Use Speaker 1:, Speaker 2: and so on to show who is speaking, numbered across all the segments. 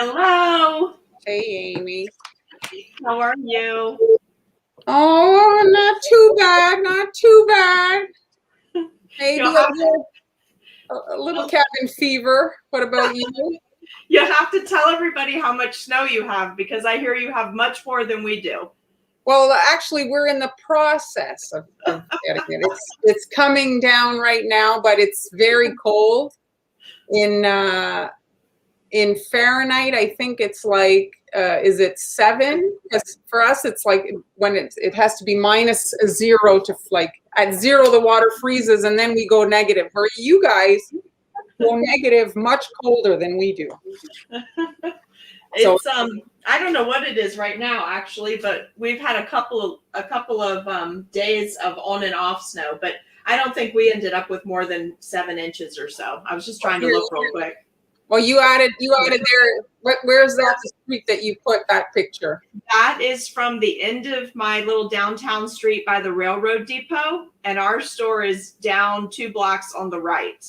Speaker 1: Hello.
Speaker 2: Hey, Amy.
Speaker 1: How are you?
Speaker 2: Oh, not too bad, not too bad. Maybe
Speaker 1: You'll have
Speaker 2: a little cabin fever. What about you?
Speaker 1: you have to tell everybody how much snow you have because I hear you have much more than we do.
Speaker 2: Well, actually, we're in the process of getting it. It's coming down right now, but it's very cold. In Fahrenheit, I think it's like, is it 7? Because for us, it's like when it has to be -0 to, like, at 0 the water freezes and then we go negative. For you guys go negative much colder than we do.
Speaker 1: It's I don't know what it is right now actually, but we've had a couple of days of on and off snow, but I don't think we ended up with more than 7 inches or so. I was just trying to look real quick.
Speaker 2: Well, you added there. Where's that street that you put that picture?
Speaker 1: That is from the end of my little downtown street by the railroad depot, and our store is down 2 blocks on the right.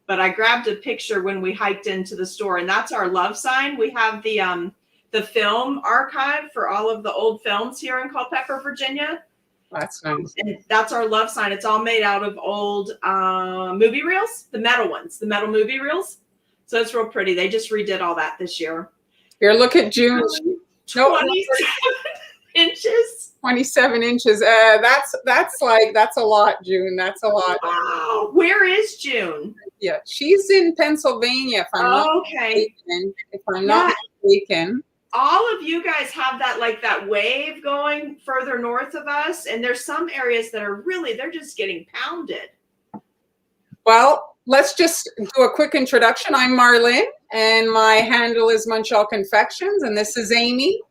Speaker 1: But I grabbed a picture when we hiked into the store, and that's our love sign. We have the film archive for all of the old films here in Culpeper, Virginia.
Speaker 2: That's nice.
Speaker 1: And that's our love sign. It's all made out of old movie reels, the metal ones, the metal movie reels. So it's real pretty. They just redid all that this year.
Speaker 2: Here, look at June.
Speaker 1: 27 inches.
Speaker 2: 27 inches. That's a lot, June. That's a lot.
Speaker 1: Wow. Where is June?
Speaker 2: Yeah, she's in Pennsylvania. If I'm not mistaken.
Speaker 1: All of you guys have that wave going further north of us, and there's some areas that are they're just getting pounded.
Speaker 2: Well, let's just do a quick introduction. I'm Marlene, and my handle is Munchall Confections, and this is Amy.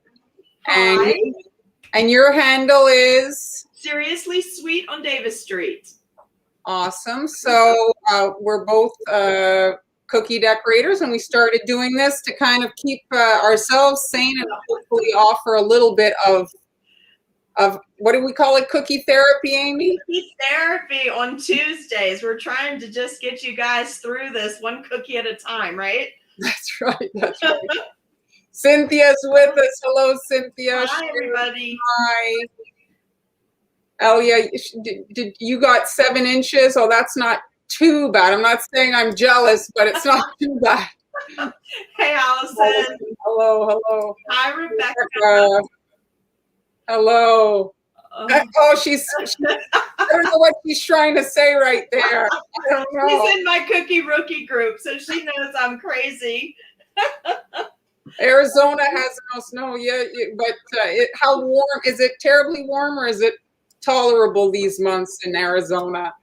Speaker 1: Hi.
Speaker 2: And your handle is?
Speaker 1: Seriously Sweet on Davis Street.
Speaker 2: Awesome. So we're both cookie decorators, and we started doing this to kind of keep ourselves sane and hopefully offer a little bit of what do we call it? Cookie therapy, Amy?
Speaker 1: Cookie therapy on Tuesdays. We're trying to just get you guys through this one cookie at a time, right?
Speaker 2: That's right. That's right. Cynthia's with us. Hello, Cynthia.
Speaker 1: Hi, everybody.
Speaker 2: Hi. Elia, did you got 7 inches? Oh, that's not too bad. I'm not saying I'm jealous, but it's not too bad.
Speaker 1: Hey, Allison.
Speaker 2: Hello.
Speaker 1: Hi, Rebecca.
Speaker 2: Hello. She's I don't know what she's trying to say right there. I don't know.
Speaker 1: She's in my cookie rookie group, so she knows I'm crazy.
Speaker 2: Arizona has no snow yet, but how warm? Is it terribly warm or is it tolerable these months in Arizona?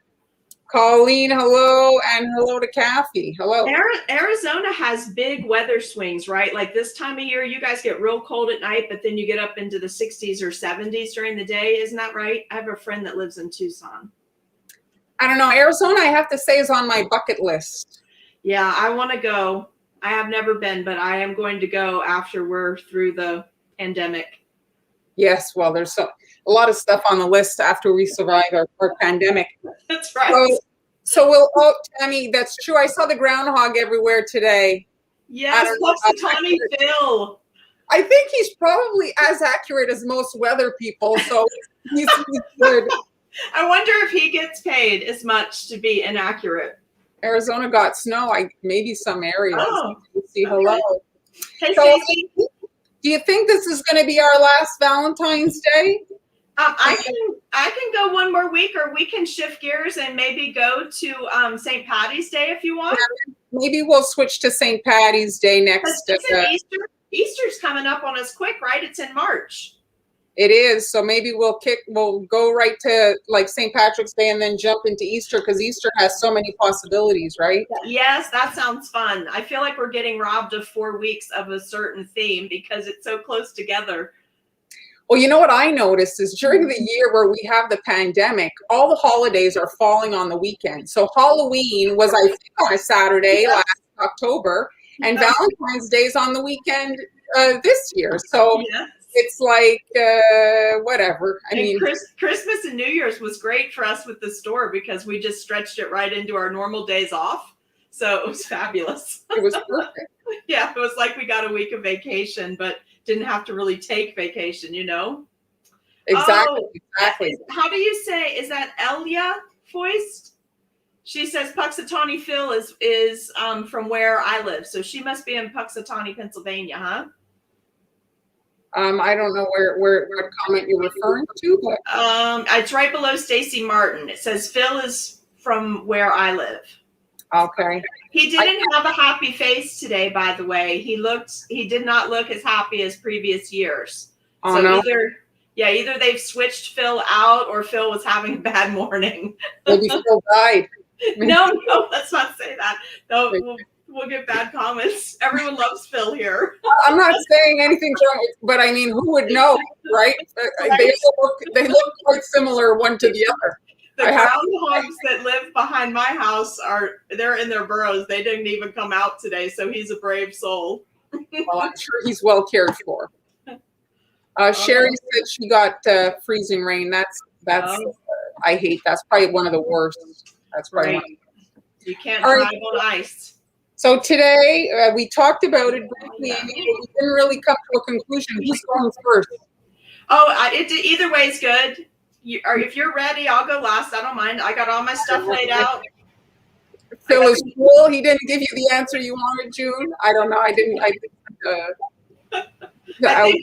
Speaker 2: Colleen, hello, and hello to Kathy. Hello.
Speaker 1: Arizona has big weather swings, right? Like this time of year, you guys get real cold at night, but then you get up into the 60s or 70s during the day. Isn't that right? I have a friend that lives in Tucson.
Speaker 2: I don't know. Arizona, I have to say, is on my bucket list.
Speaker 1: Yeah, I want to go. I have never been, but I am going to go after we're through the pandemic.
Speaker 2: Yes, well, there's a lot of stuff on the list after we survive our pandemic.
Speaker 1: That's right.
Speaker 2: So Tammy, that's true. I saw the groundhog everywhere today.
Speaker 1: Yes, Tommy Phil.
Speaker 2: I think he's probably as accurate as most weather people, so he's good.
Speaker 1: I wonder if he gets paid as much to be inaccurate.
Speaker 2: Arizona got snow, maybe some areas.
Speaker 1: Oh,
Speaker 2: see, hello.
Speaker 1: Hey, Stacey.
Speaker 2: Do you think this is going to be our last Valentine's Day?
Speaker 1: I can go one more week, or we can shift gears and maybe go to St. Patty's Day if you want.
Speaker 2: Yeah, maybe we'll switch to St. Patty's Day next.
Speaker 1: It's in Easter. Easter's coming up on us quick, right? It's in March.
Speaker 2: It is. So maybe we'll go right to like St. Patrick's Day and then jump into Easter, because Easter has so many possibilities, right?
Speaker 1: Yes, that sounds fun. I feel like we're getting robbed of 4 weeks of a certain theme because it's so close together.
Speaker 2: Well, you know what I noticed is during the year where we have the pandemic, all the holidays are falling on the weekend. So Halloween was, I think, on a Saturday last October, and Valentine's Day is on the weekend this year. So
Speaker 1: yes.
Speaker 2: It's like whatever. I mean,
Speaker 1: Christmas and New Year's was great for us with the store because we just stretched it right into our normal days off. So it was fabulous.
Speaker 2: It was perfect.
Speaker 1: Yeah, it was like we got a week of vacation, but didn't have to really take vacation, you know?
Speaker 2: Exactly.
Speaker 1: Oh,
Speaker 2: Exactly.
Speaker 1: how do you say, is that Elia Foist? She says Puxatawny Phil is from where I live. So she must be in Puxatawny, Pennsylvania, huh?
Speaker 2: I don't know what comment you're referring to, but
Speaker 1: It's right below Stacy Martin. It says Phil is from where I live.
Speaker 2: okay.
Speaker 1: He didn't have a happy face today, by the way. He did not look as happy as previous years.
Speaker 2: Oh
Speaker 1: So
Speaker 2: no.
Speaker 1: either they've switched Phil out or Phil was having a bad morning.
Speaker 2: Maybe Phil died.
Speaker 1: No, let's not say that. No, we'll get bad comments. Everyone loves Phil here.
Speaker 2: I'm not saying anything's wrong, but I mean, who would know, right? They look quite similar one to the other.
Speaker 1: The groundhogs that live behind my house they're in their burrows. They didn't even come out today, so he's a brave soul.
Speaker 2: Well, I'm sure he's well cared for. Sherry said she got freezing rain. That's I hate. That's probably one of the worst. That's probably
Speaker 1: right. You can't drive on ice.
Speaker 2: So today we talked about it briefly, but we didn't really come to a conclusion. Who's going first?
Speaker 1: Oh, either way is good. If you're ready, I'll go last. I don't mind. I got all my stuff laid out.
Speaker 2: Phil is cool. He didn't give you the answer you wanted, June. I don't know. I think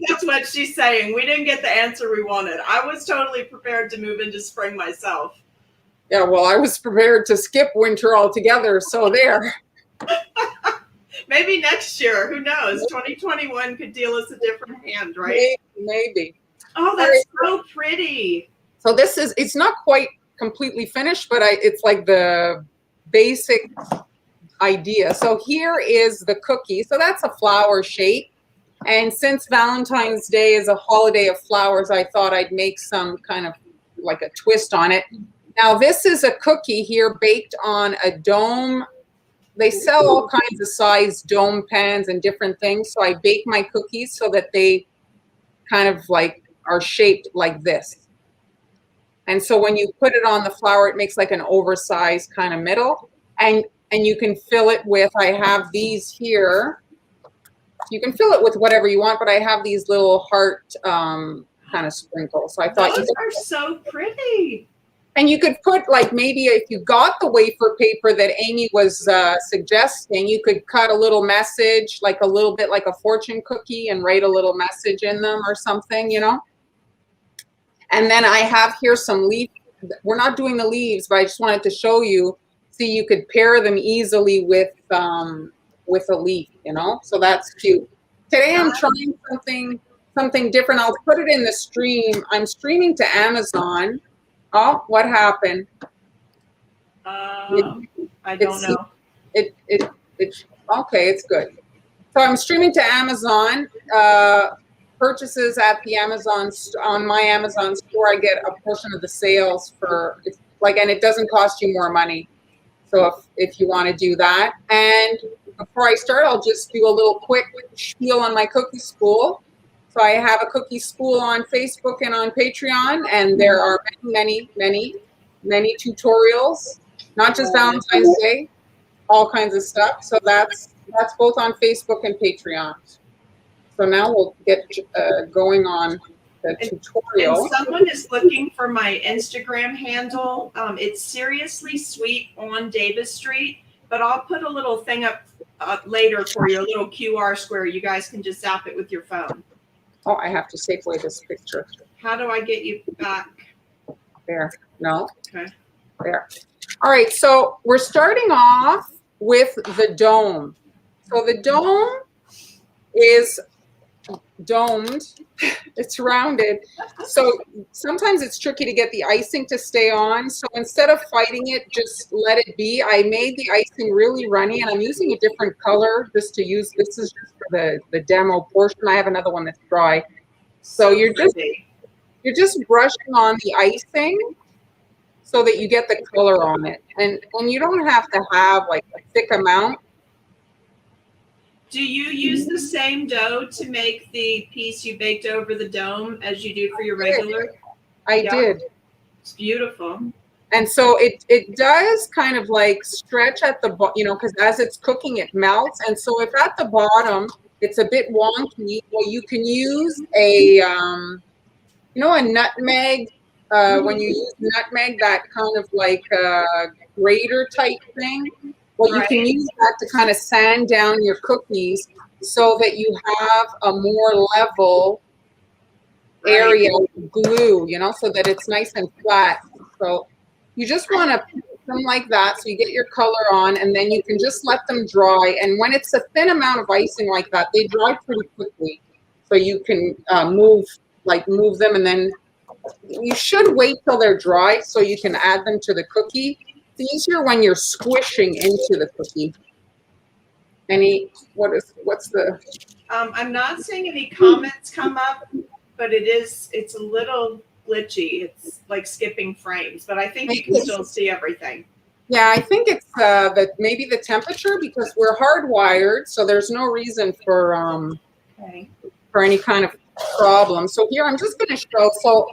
Speaker 1: that's what she's saying. We didn't get the answer we wanted. I was totally prepared to move into spring myself.
Speaker 2: Yeah, well, I was prepared to skip winter altogether. So there.
Speaker 1: Maybe next year. Who knows? 2021 could deal us a different hand, right?
Speaker 2: Maybe.
Speaker 1: Oh, that's so pretty.
Speaker 2: So it's not quite completely finished, but it's like the basic idea. So here is the cookie. So that's a flower shape. And since Valentine's Day is a holiday of flowers, I thought I'd make some kind of like a twist on it. Now, this is a cookie here baked on a dome. They sell all kinds of size dome pans and different things. So I bake my cookies so that they kind of like are shaped like this. And so when you put it on the flour, it makes like an oversized kind of middle. And you can fill it with, I have these here. You can fill it with whatever you want, but I have these little heart kind of sprinkles. So I thought
Speaker 1: those are so pretty.
Speaker 2: And you could put like maybe if you got the wafer paper that Amy was suggesting, you could cut a little message, like a little bit like a fortune cookie and write a little message in them or something, you know. And then I have here some leaf. We're not doing the leaves, but I just wanted to show you. See, you could pair them easily with a leaf, you know. So that's cute. Today I'm trying something different. I'll put it in the stream. I'm streaming to Amazon. Oh, what happened?
Speaker 1: I don't know.
Speaker 2: It okay, it's good. So I'm streaming to Amazon. Purchases at the on my Amazon store, I get a portion of the sales for and it doesn't cost you more money. So if you want to do that, and before I start, I'll just do a little quick spiel on my cookie school. So I have a cookie school on Facebook and on Patreon, and there are many tutorials, not just Valentine's Day, all kinds of stuff. So that's both on Facebook and Patreon. So now we'll get going on the tutorial.
Speaker 1: And someone is looking for my Instagram handle. It's Seriously Sweet on Davis Street, but I'll put a little thing up later for you, a little QR square. You guys can just zap it with your phone.
Speaker 2: Oh, I have to save away this picture.
Speaker 1: How do I get you back?
Speaker 2: There. No.
Speaker 1: Okay.
Speaker 2: There. All right. So we're starting off with the dome. So the dome is domed. It's rounded. So sometimes it's tricky to get the icing to stay on. So instead of fighting it, just let it be. I made the icing really runny, and I'm using a different color just to use. This is just for the demo portion. I have another one that's dry. So you're just brushing on the icing so that you get the color on it. And you don't have to have like a thick amount.
Speaker 1: Do you use the same dough to make the piece you baked over the dome as you do for your regular?
Speaker 2: I did.
Speaker 1: It's beautiful.
Speaker 2: And so it does kind of like stretch at the, because as it's cooking, it melts. And so if at the bottom it's a bit wonky, well, you can use a nutmeg. When you use nutmeg, that kind of like grater type thing, well, you can use that to kind of sand down your cookies so that you have a more level area of glue, so that it's nice and flat. So you just want to put them like that so you get your color on, and then you can just let them dry. And when it's a thin amount of icing like that, they dry pretty quickly. So you can move them, and then you should wait till they're dry so you can add them to the cookie. It's easier when you're squishing into the cookie. What's the?
Speaker 1: I'm not seeing any comments come up, but it's a little glitchy. It's like skipping frames, but I think you can still see everything.
Speaker 2: Yeah, I think it's maybe the temperature, because we're hardwired, so there's no reason for any kind of problem. So here I'm just going to show. So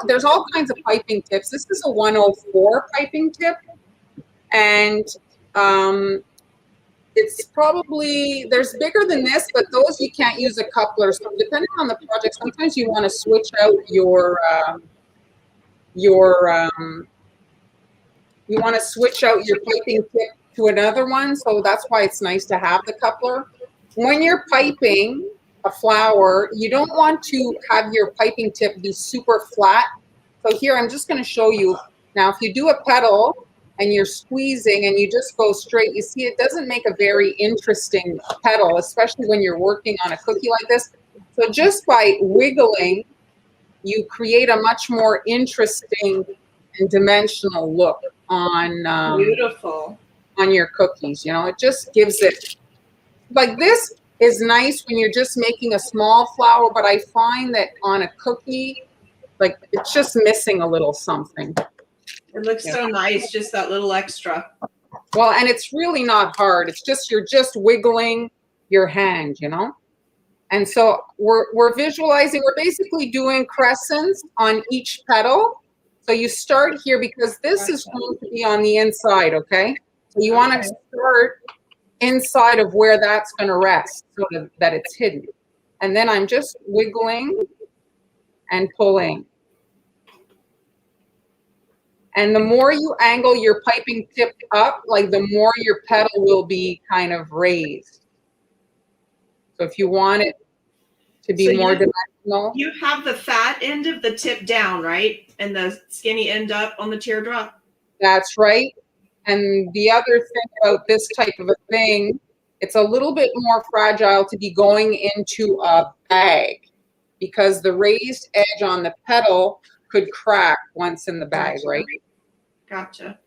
Speaker 2: there's all kinds of piping tips. This is a 104 piping tip, and it's probably, there's bigger than this, but those you can't use a coupler. So depending on the project, sometimes you want to switch out your piping tip to another one. So that's why it's nice to have the coupler. When you're piping a flower, you don't want to have your piping tip be super flat. So here I'm just going to show you. Now, if you do a petal and you're squeezing and you just go straight, you see it doesn't make a very interesting petal, especially when you're working on a cookie like this. So just by wiggling, you create a much more interesting and dimensional look on
Speaker 1: beautiful
Speaker 2: on your cookies. It just gives it, like, this is nice when you're just making a small flower, but I find that on a cookie, like, it's just missing a little something.
Speaker 1: It looks so nice, just that little extra.
Speaker 2: Well, and it's really not hard. It's just, you're just wiggling your hand, And so we're visualizing, we're basically doing crescents on each petal. So you start here because this is going to be on the inside, okay? So you want to start inside of where that's going to rest so that it's hidden. And then I'm just wiggling and pulling. And the more you angle your piping tip up, like, the more your petal will be kind of raised. So if you want it to be more dimensional.
Speaker 1: You have the fat end of the tip down, right? And the skinny end up on the teardrop?
Speaker 2: That's right. And the other thing about this type of a thing, it's a little bit more fragile to be going into a bag, because the raised edge on the petal could crack once in the bag, right?
Speaker 1: Gotcha.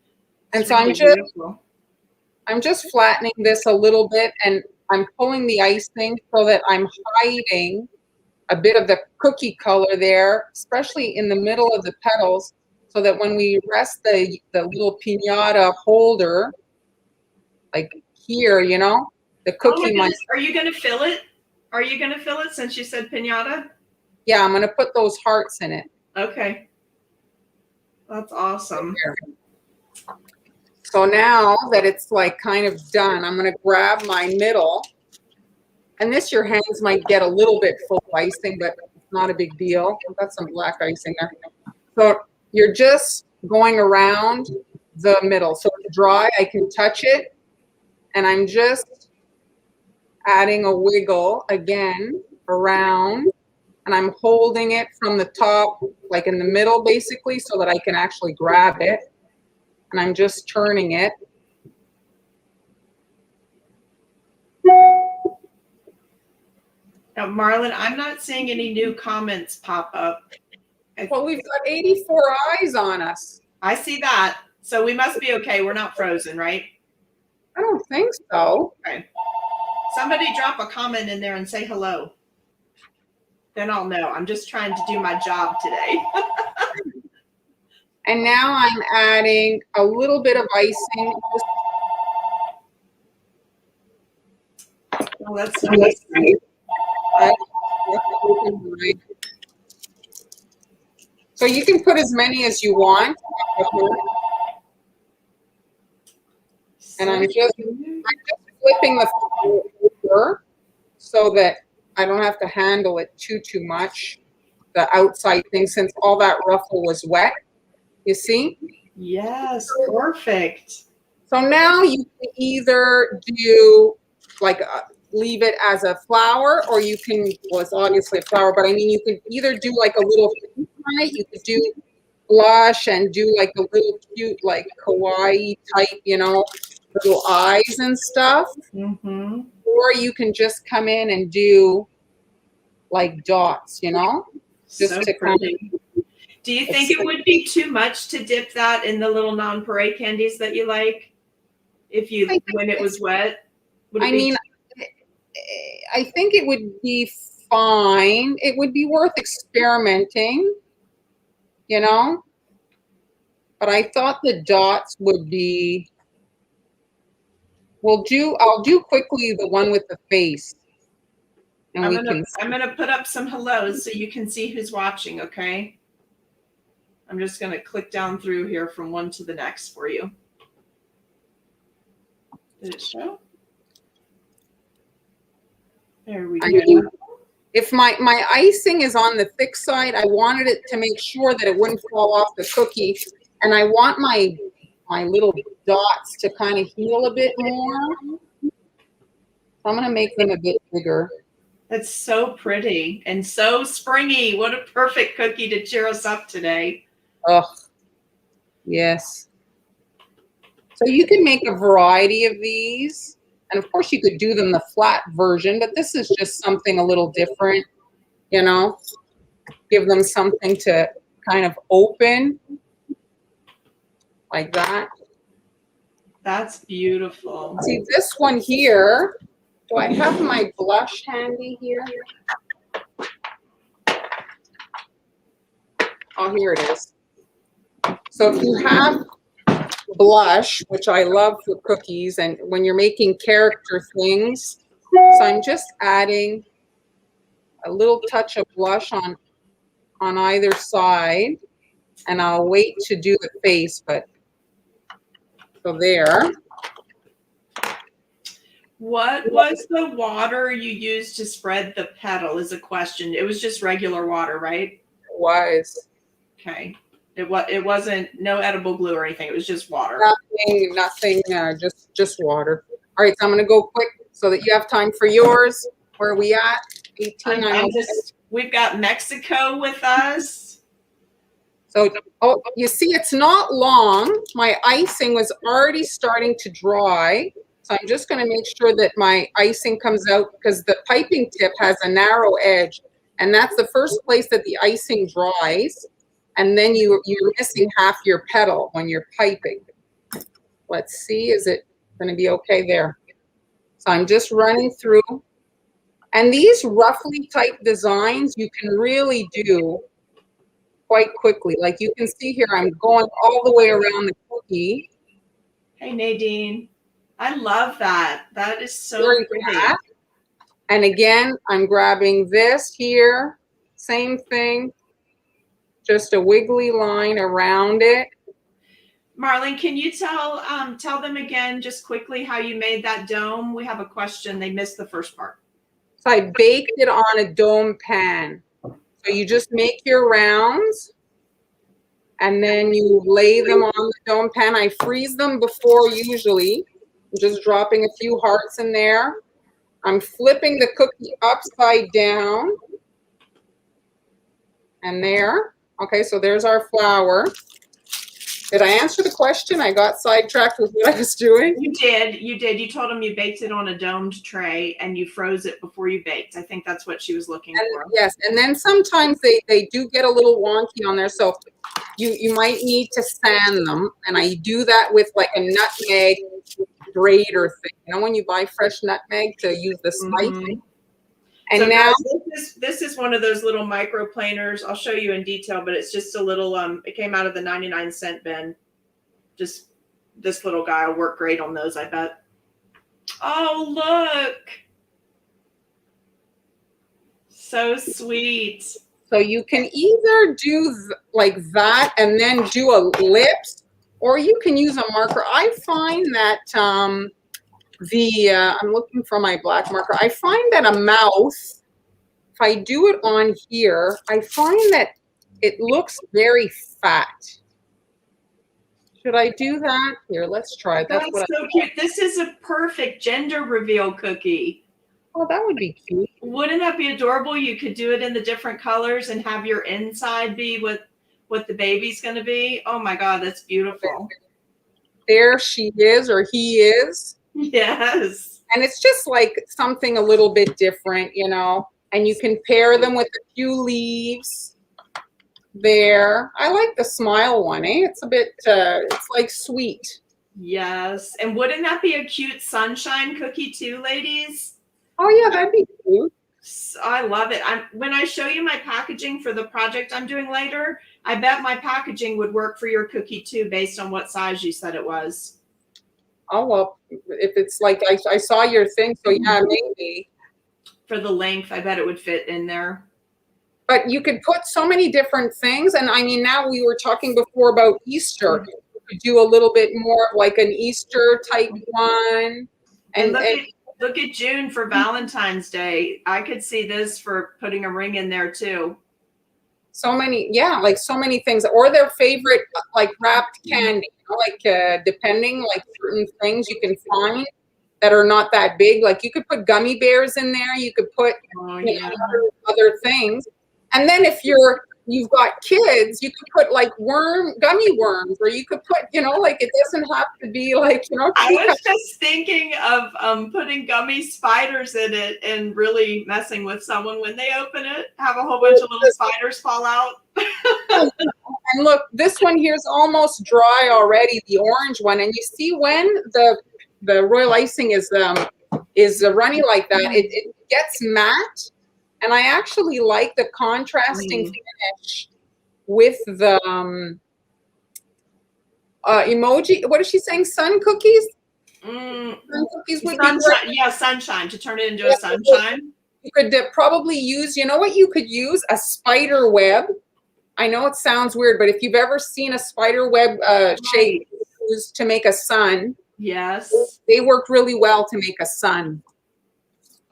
Speaker 2: And so I'm just flattening this a little bit, and I'm pulling the icing so that I'm hiding a bit of the cookie color there, especially in the middle of the petals, so that when we rest the little piñata holder, like here, the cookie might.
Speaker 1: Are you going to fill it? Are you going to fill it since you said piñata?
Speaker 2: Yeah, I'm going to put those hearts in it.
Speaker 1: Okay. That's awesome.
Speaker 2: So now that it's like kind of done, I'm going to grab my middle. And this, your hands might get a little bit full of icing, but it's not a big deal. I've got some black icing there. So you're just going around the middle. So it's dry, I can touch it. And I'm just adding a wiggle again around. And I'm holding it from the top, like in the middle, basically, so that I can actually grab it. And I'm just turning it.
Speaker 1: Now, Marlon, I'm not seeing any new comments pop up.
Speaker 2: Well, we've got 84 eyes on us.
Speaker 1: I see that. So we must be okay. We're not frozen, right?
Speaker 2: I don't think so.
Speaker 1: Okay. Somebody drop a comment in there and say hello. Then I'll know. I'm just trying to do my job today.
Speaker 2: And now I'm adding a little bit of icing.
Speaker 1: Oh, that's nice.
Speaker 2: So you can put as many as you want. And I'm just flipping the flour over so that I don't have to handle it too much, the outside thing, since all that ruffle was wet. You see?
Speaker 1: Yes, perfect.
Speaker 2: So now you can either do like leave it as a flower, or you can, well, it's obviously a flower, but I mean, you could either do like a little face on it. You could do blush and do like a little cute, like kawaii type, you know, little eyes and stuff.
Speaker 1: Mm-hmm.
Speaker 2: Or you can just come in and do like dots, you know, just
Speaker 1: So
Speaker 2: to kind
Speaker 1: pretty. Do you think it would be too much to dip that in the little nonpareil candies that you like? If you, when it was wet? Would it
Speaker 2: I
Speaker 1: be
Speaker 2: mean, I think it would be fine. It would be worth experimenting, you know? But I thought the dots would be, I'll do quickly the one with the face. And
Speaker 1: I'm gonna put up some hellos so you can see who's watching, okay? I'm just gonna click down through here from one to the next for you. Did it show? There we
Speaker 2: I
Speaker 1: go.
Speaker 2: mean, if my icing is on the thick side, I wanted it to make sure that it wouldn't fall off the cookie. And I want my little dots to kind of heal a bit more. So I'm going to make them a bit bigger.
Speaker 1: That's so pretty and so springy. What a perfect cookie to cheer us up today.
Speaker 2: Oh, yes. So you can make a variety of these. And of course, you could do them the flat version, but this is just something a little different, you know, give them something to kind of open like that.
Speaker 1: That's beautiful.
Speaker 2: See, this one here, do I have my blush handy here? Oh, here it is. So if you have blush, which I love for cookies, and when you're making character things, so I'm just adding a little touch of blush on either side, and I'll wait to do the face, but so there.
Speaker 1: What was the water you used to spread the petal is a question. It was just regular water, right?
Speaker 2: It was.
Speaker 1: Okay. It wasn't no edible glue or anything. It was just water.
Speaker 2: Nothing, just water. All right, so I'm going to go quick so that you have time for yours. Where are we at? 18.
Speaker 1: We've got Mexico with us.
Speaker 2: So, oh, you see, it's not long. My icing was already starting to dry. So I'm just going to make sure that my icing comes out, because the piping tip has a narrow edge. And that's the first place that the icing dries. And then you're missing half your petal when you're piping. Let's see, is it going to be okay there? So I'm just running through. And these roughly typed designs you can really do quite quickly. Like you can see here, I'm going all the way around the cookie.
Speaker 1: Hey, Nadine. I love that. That is so pretty.
Speaker 2: And again, I'm grabbing this here. Same thing. Just a wiggly line around it.
Speaker 1: Marlene, can you tell them again just quickly how you made that dome? We have a question. They missed the first part.
Speaker 2: So I baked it on a dome pan. So you just make your rounds and then you lay them on the dome pan. I freeze them before usually. I'm just dropping a few hearts in there. I'm flipping the cookie upside down. And there. Okay, so there's our flour. Did I answer the question? I got sidetracked with what I was doing.
Speaker 1: You did. You told them you baked it on a domed tray and you froze it before you baked. I think that's what she was looking for.
Speaker 2: Yes, and then sometimes they do get a little wonky on there, so you might need to sand them. And I do that with like a nutmeg grater thing. You know when you buy fresh nutmeg to use the spice?
Speaker 1: Mm-hmm.
Speaker 2: And
Speaker 1: so
Speaker 2: now
Speaker 1: guys, this is one of those little microplaners. I'll show you in detail, but it's just a little, it came out of the 99-cent bin. Just this little guy will work great on those, I bet. Oh, look. So sweet.
Speaker 2: So you can either do like that and then do a lips, or you can use a marker. I find that I'm looking for my black marker. I find that a mouth, if I do it on here, I find that it looks very fat. Should I do that? Here, let's try. That's
Speaker 1: That's
Speaker 2: what
Speaker 1: so cute. This is a perfect gender reveal cookie.
Speaker 2: Oh, that would be cute.
Speaker 1: Wouldn't that be adorable? You could do it in the different colors and have your inside be what the baby's going to be. Oh my God, that's beautiful.
Speaker 2: There she is, or he is.
Speaker 1: Yes.
Speaker 2: And it's just like something a little bit different, you know, and you can pair them with a few leaves there. I like the smile one, eh? It's a bit, it's like sweet.
Speaker 1: Yes. And wouldn't that be a cute sunshine cookie too, ladies?
Speaker 2: Oh yeah, that'd be cute.
Speaker 1: I love it. When I show you my packaging for the project I'm doing later, I bet my packaging would work for your cookie too, based on what size you said it was.
Speaker 2: Oh, well, if it's like, I saw your thing, so yeah, maybe.
Speaker 1: For the length, I bet it would fit in there.
Speaker 2: But you could put so many different things. And I mean, now we were talking before about Easter. You could do a little bit more like an Easter type one.
Speaker 1: And look at June for Valentine's Day. I could see this for putting a ring in there too.
Speaker 2: So many, yeah, like so many things, or their favorite, like wrapped candy, you know, like depending, like certain things you can find that are not that big. Like you could put gummy bears in there. You could put you know, other things. And then if you've got kids, you could put like gummy worms, or you could put, you know, like it doesn't have to be like, you know.
Speaker 1: I was just thinking of putting gummy spiders in it and really messing with someone when they open it, have a whole bunch of little spiders fall out.
Speaker 2: And look, this one here is almost dry already, the orange one. And you see when the royal icing is runny like that, it gets matte. And I actually like the contrasting finish with the emoji. What is she saying? Sun cookies? Sun cookies would be great.
Speaker 1: Yeah, sunshine, to turn it into a sunshine.
Speaker 2: You could probably use, you know what you could use? A spider web. I know it sounds weird, but if you've ever seen a spider web shape used to make a sun.
Speaker 1: Yes.
Speaker 2: They work really well to make a sun.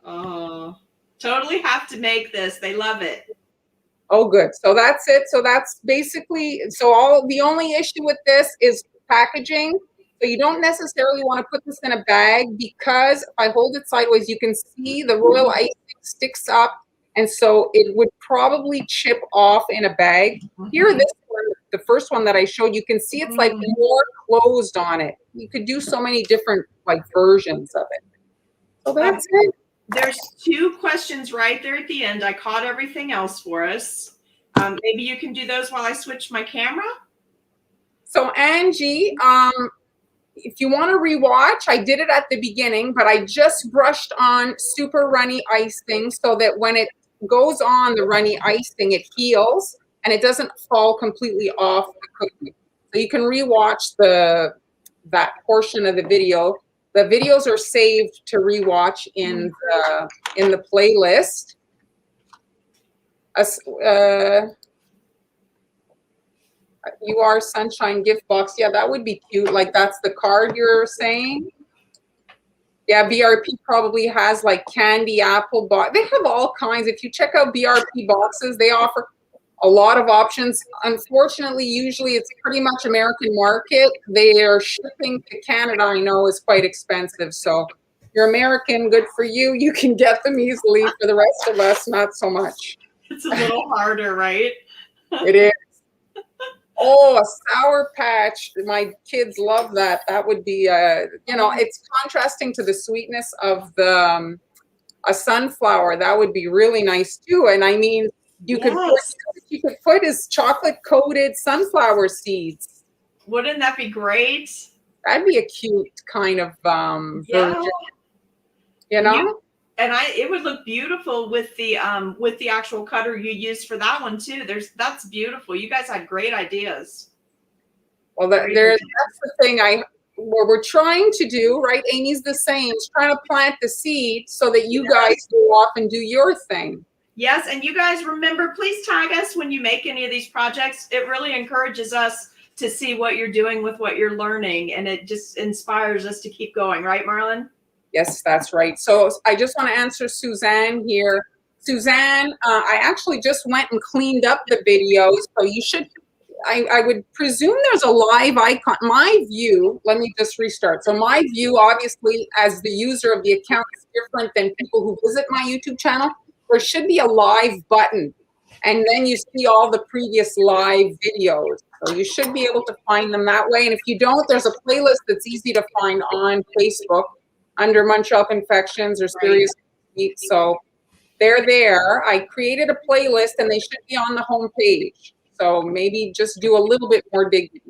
Speaker 1: Oh. Totally have to make this. They love it.
Speaker 2: Oh, good. So that's it. So that's basically, the only issue with this is packaging. So you don't necessarily want to put this in a bag, because if I hold it sideways, you can see the royal icing sticks up. And so it would probably chip off in a bag. Here, this one, the first one that I showed, you can see it's like more closed on it. You could do so many different like versions of it. So that's it.
Speaker 1: There's 2 questions right there at the end. I caught everything else for us. Maybe you can do those while I switch my camera.
Speaker 2: So Angie, if you want to rewatch, I did it at the beginning, but I just brushed on super runny icing so that when it goes on the runny icing, it heals and it doesn't fall completely off the cookie. So you can rewatch that portion of the video. The videos are saved to rewatch in the playlist. You Are Sunshine gift box. Yeah, that would be cute. Like that's the card you're saying. Yeah, BRP probably has like candy apple box. They have all kinds. If you check out BRP boxes, they offer a lot of options. Unfortunately, usually it's pretty much American market. Their shipping to Canada, I know, is quite expensive. So if you're American, good for you. You can get them easily. For the rest of us, not so much.
Speaker 1: It's a little harder, right?
Speaker 2: It is. Oh, a Sour Patch. My kids love that. That would be, you know, it's contrasting to the sweetness of a sunflower. That would be really nice too. And I mean, you could put his chocolate coated sunflower seeds.
Speaker 1: Wouldn't that be great?
Speaker 2: That'd be a cute kind of version, you know?
Speaker 1: And it would look beautiful with the actual cutter you used for that one too. That's beautiful. You guys had great ideas.
Speaker 2: Well, that's the thing what we're trying to do, right? Amy's the same. She's trying to plant the seed so that you guys go off and do your thing.
Speaker 1: Yes, and you guys remember, please tag us when you make any of these projects. It really encourages us to see what you're doing with what you're learning, and it just inspires us to keep going, right, Marlon?
Speaker 2: Yes, that's right. So I just want to answer Suzanne here. Suzanne, I actually just went and cleaned up the videos, so you should, I would presume there's a live icon. My view, let me just restart. So my view, obviously, as the user of the account is different than people who visit my YouTube channel. There should be a live button, and then you see all the previous live videos. So you should be able to find them that way. And if you don't, there's a playlist that's easy to find on Facebook under Munch-Up Infections or Serious Meat. So they're there. I created a playlist and they should be on the home page. So maybe just do a little bit more digging.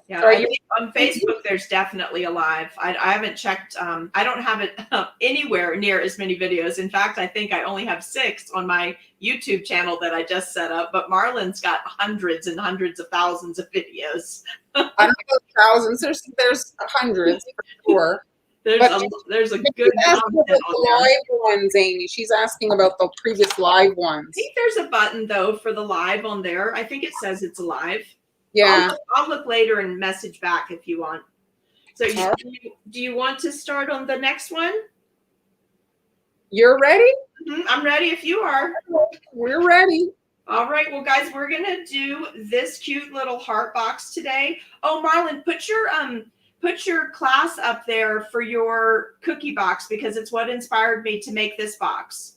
Speaker 1: Yeah, I think on Facebook, there's definitely a live. I haven't checked. I don't have it anywhere near as many videos. In fact, I think I only have 6 on my YouTube channel that I just set up. But Marlon's got hundreds and hundreds of thousands of videos.
Speaker 2: I don't know thousands. There's hundreds for sure.
Speaker 1: There's a good
Speaker 2: amount
Speaker 1: on there.
Speaker 2: Live ones, Amy. She's asking about the previous live ones.
Speaker 1: I think there's a button though for the live on there. I think it says it's live.
Speaker 2: Yeah.
Speaker 1: I'll look later and message back if you want. So do you want to start on the next one?
Speaker 2: You're ready?
Speaker 1: I'm ready if you are.
Speaker 2: We're ready.
Speaker 1: All right. Well, guys, we're going to do this cute little heart box today. Oh, Marlon, put your class up there for your cookie box because it's what inspired me to make this box.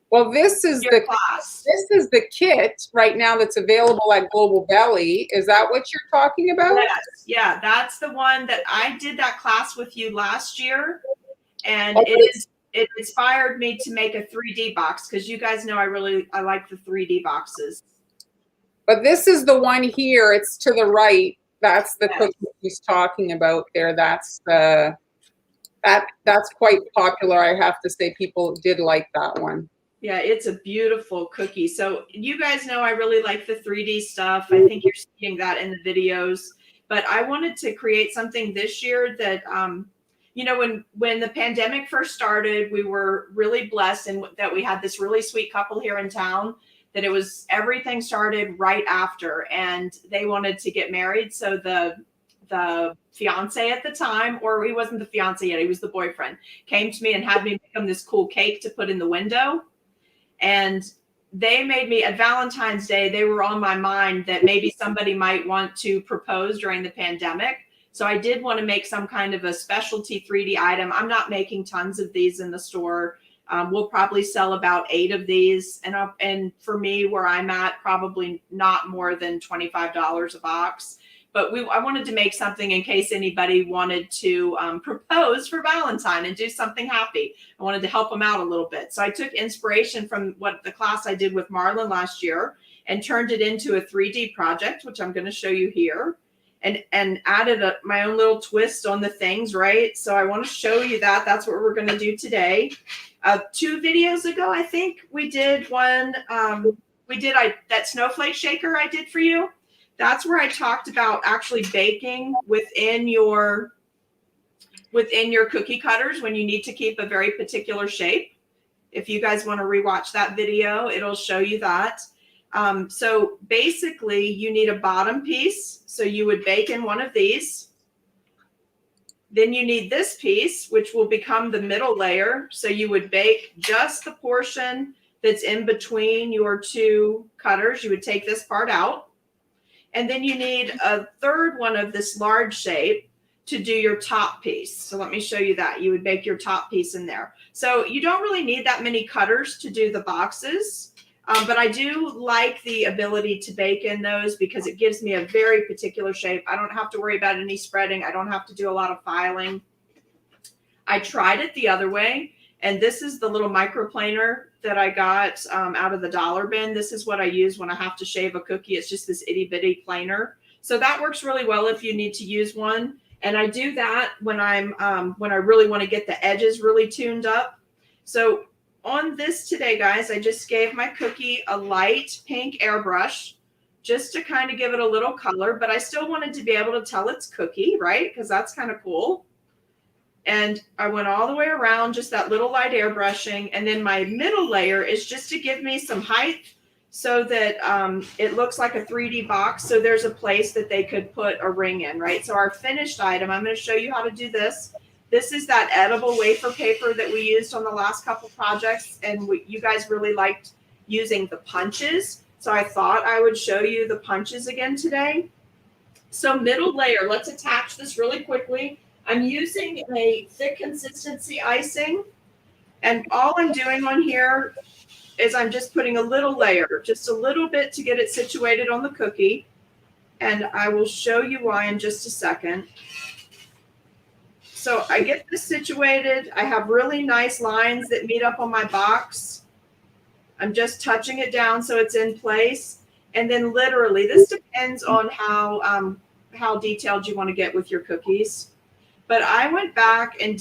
Speaker 2: Well, this is
Speaker 1: Your class.
Speaker 2: This is the kit right now that's available at Global Belly. Is that what you're talking about?
Speaker 1: Yes. Yeah, that's the one that I did that class with you last year, and
Speaker 2: Okay.
Speaker 1: it inspired me to make a 3D box because you guys know I like the 3D boxes.
Speaker 2: But this is the one here. It's to the right. That's the
Speaker 1: Yes.
Speaker 2: cookie he's talking about there. That's quite popular. I have to say, people did like that one.
Speaker 1: Yeah, it's a beautiful cookie. So you guys know I really like the 3D stuff. I think you're seeing that in the videos. But I wanted to create something this year that, when the pandemic first started, we were really blessed in that we had this really sweet couple here in town. That everything started right after, and they wanted to get married. So the fiance at the time, or he wasn't the fiance yet, he was the boyfriend, came to me and had me make him this cool cake to put in the window. And they made me, at Valentine's Day, they were on my mind that maybe somebody might want to propose during the pandemic. So I did want to make some kind of a specialty 3D item. I'm not making tons of these in the store. We'll probably sell about 8 of these. And for me, where I'm at, probably not more than $25 a box. But I wanted to make something in case anybody wanted to propose for Valentine and do something happy. I wanted to help them out a little bit. So I took inspiration from what the class I did with Marlon last year and turned it into a 3D project, which I'm going to show you here, and added my own little twist on the things, right? So I want to show you that. That's what we're going to do today. 2 videos ago, I think we did one. That snowflake shaker I did for you. That's where I talked about actually baking within your cookie cutters when you need to keep a very particular shape. If you guys want to rewatch that video, it'll show you that. So basically you need a bottom piece. So you would bake in one of these. Then you need this piece, which will become the middle layer. So you would bake just the portion that's in between your 2 cutters. You would take this part out. And then you need a third one of this large shape to do your top piece. So let me show you that. You would bake your top piece in there. So you don't really need that many cutters to do the boxes. But I do like the ability to bake in those because it gives me a very particular shape. I don't have to worry about any spreading. I don't have to do a lot of filing. I tried it the other way. And this is the little microplaner that I got out of the dollar bin. This is what I use when I have to shave a cookie. It's just this itty bitty planer. So that works really well if you need to use one. And I do that when when I really want to get the edges really tuned up. So on this today, guys, I just gave my cookie a light pink airbrush just to kind of give it a little color, but I still wanted to be able to tell it's cookie, right? Because that's kind of cool. And I went all the way around, just that little light airbrushing. And then my middle layer is just to give me some height so that it looks like a 3D box. So there's a place that they could put a ring in, right? So our finished item, I'm going to show you how to do this. This is that edible wafer paper that we used on the last couple projects, and you guys really liked using the punches. So I thought I would show you the punches again today. So middle layer, let's attach this really quickly. I'm using a thick consistency icing, and all I'm doing on here is I'm just putting a little layer, just a little bit to get it situated on the cookie. And I will show you why in just a second. So I get this situated. I have really nice lines that meet up on my box. I'm just touching it down so it's in place. And then literally, this depends on how detailed you want to get with your cookies. But I went back and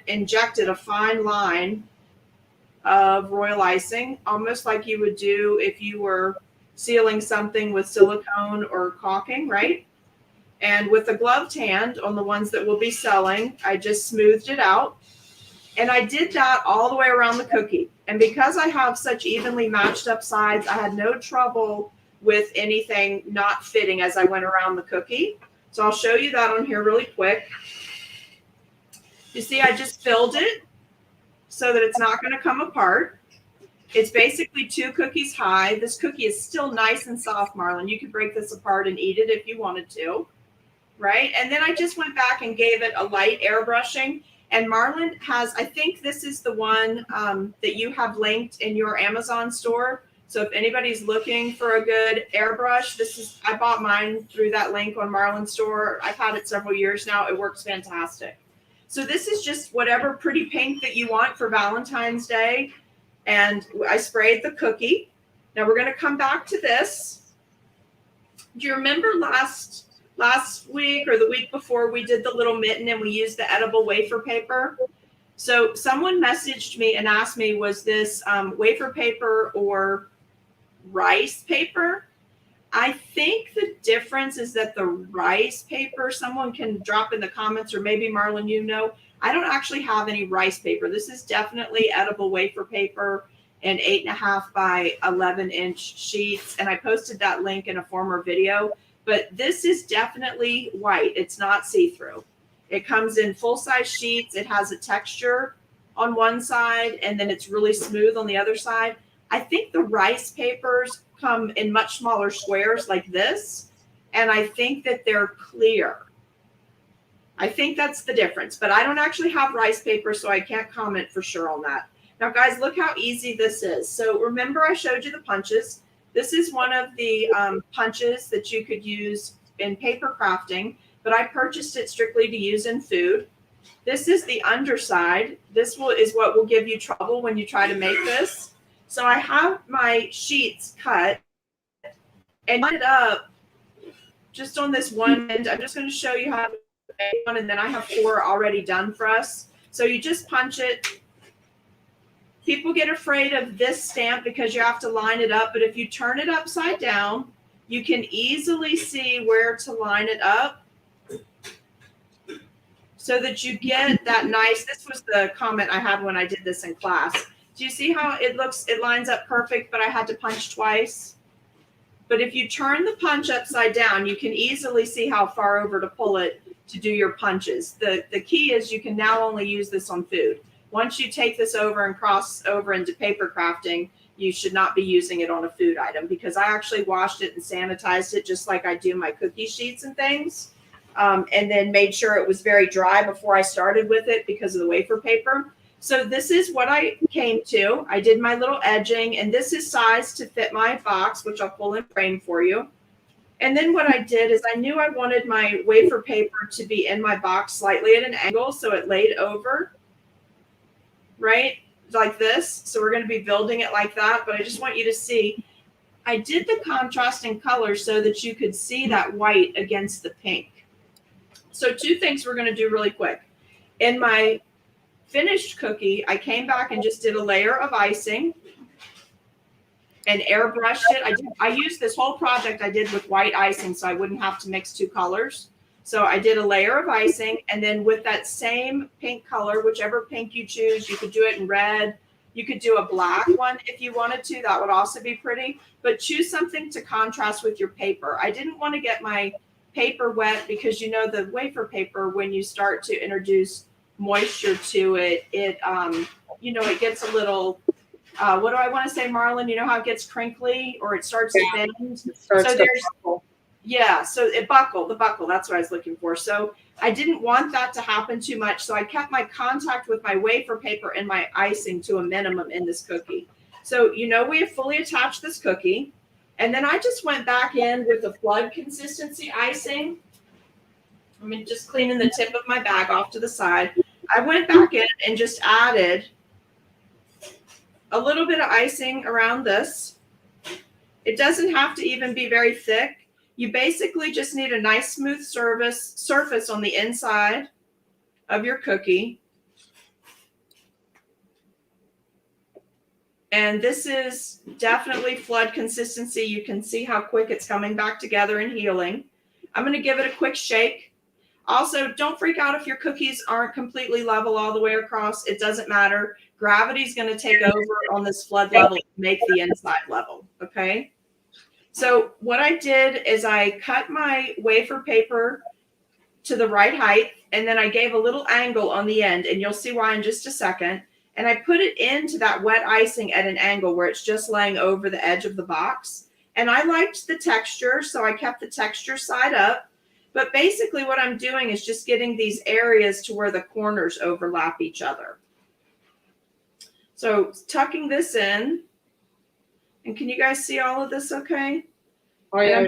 Speaker 1: injected a fine line of royal icing, almost like you would do if you were sealing something with silicone or caulking, right? And with a gloved hand on the ones that we'll be selling, I just smoothed it out. And I did that all the way around the cookie. And because I have such evenly matched up sides, I had no trouble with anything not fitting as I went around the cookie. So I'll show you that on here really quick. You see, I just filled it so that it's not going to come apart. It's basically 2 cookies high. This cookie is still nice and soft, Marlon. You could break this apart and eat it if you wanted to, right? And then I just went back and gave it a light airbrushing. And Marlon has, I think this is the one that you have linked in your Amazon store. So if anybody's looking for a good airbrush, I bought mine through that link on Marlon's store. I've had it several years now. It works fantastic. So this is just whatever pretty pink that you want for Valentine's Day. And I sprayed the cookie. Now we're going to come back to this. Do you remember last week or the week before we did the little mitten and we used the edible wafer paper? So someone messaged me and asked me, was this wafer paper or rice paper? I think the difference is that the rice paper, someone can drop in the comments, or maybe Marlon, you know, I don't actually have any rice paper. This is definitely edible wafer paper in 8.5 by 11 inch sheets. And I posted that link in a former video, but this is definitely white. It's not see-through. It comes in full-size sheets. It has a texture on one side, and then it's really smooth on the other side. I think the rice papers come in much smaller squares like this, and I think that they're clear. I think that's the difference, but I don't actually have rice paper, so I can't comment for sure on that. Now, guys, look how easy this is. So remember I showed you the punches. This is one of the punches that you could use in paper crafting, but I purchased it strictly to use in food. This is the underside. This is what will give you trouble when you try to make this. So I have my sheets cut and line it up just on this one end. I'm just going to show you how to make one, and then I have 4 already done for us. So you just punch it. People get afraid of this stamp because you have to line it up, but if you turn it upside down, you can easily see where to line it up so that you get that nice, this was the comment I had when I did this in class. Do you see how it looks? It lines up perfect, but I had to punch twice. But if you turn the punch upside down, you can easily see how far over to pull it to do your punches. The key is you can now only use this on food. Once you take this over and cross over into paper crafting, you should not be using it on a food item, because I actually washed it and sanitized it just like I do my cookie sheets and things. And then made sure it was very dry before I started with it because of the wafer paper. So this is what I came to. I did my little edging, and this is sized to fit my box, which I'll pull and frame for you. And then what I did is I knew I wanted my wafer paper to be in my box slightly at an angle, so it laid over, right, like this. So we're going to be building it like that, but I just want you to see. I did the contrasting colors so that you could see that white against the pink. So 2 things we're going to do really quick. In my finished cookie, I came back and just did a layer of icing and airbrushed it. I used this whole project I did with white icing so I wouldn't have to mix 2 colors. So I did a layer of icing, and then with that same pink color, whichever pink you choose, you could do it in red, You could do a black one if you wanted to. That would also be pretty. But choose something to contrast with your paper. I didn't want to get my paper wet because you know the wafer paper, when you start to introduce moisture to it, it gets a little what do I want to say, Marlon? You know how it gets crinkly or it starts to bend? So the buckle, that's what I was looking for. So I didn't want that to happen too much. So I kept my contact with my wafer paper and my icing to a minimum in this cookie. So, we have fully attached this cookie. And then I just went back in with the flood consistency icing. I'm just cleaning the tip of my bag off to the side. I went back in and just added a little bit of icing around this. It doesn't have to even be very thick. You basically just need a nice smooth surface on the inside of your cookie. And this is definitely flood consistency. You can see how quick it's coming back together and healing. I'm going to give it a quick shake. Also, don't freak out if your cookies aren't completely level all the way across. It doesn't matter. Gravity is going to take over on this flood level and make the inside level, okay? So what I did is I cut my wafer paper to the right height, and then I gave a little angle on the end, and you'll see why in just a second. And I put it into that wet icing at an angle where it's just laying over the edge of the box. And I liked the texture, so I kept the texture side up. But basically what I'm doing is just getting these areas to where the corners overlap each other. So tucking this in. And can you guys see all of this okay?
Speaker 2: Oh, yeah.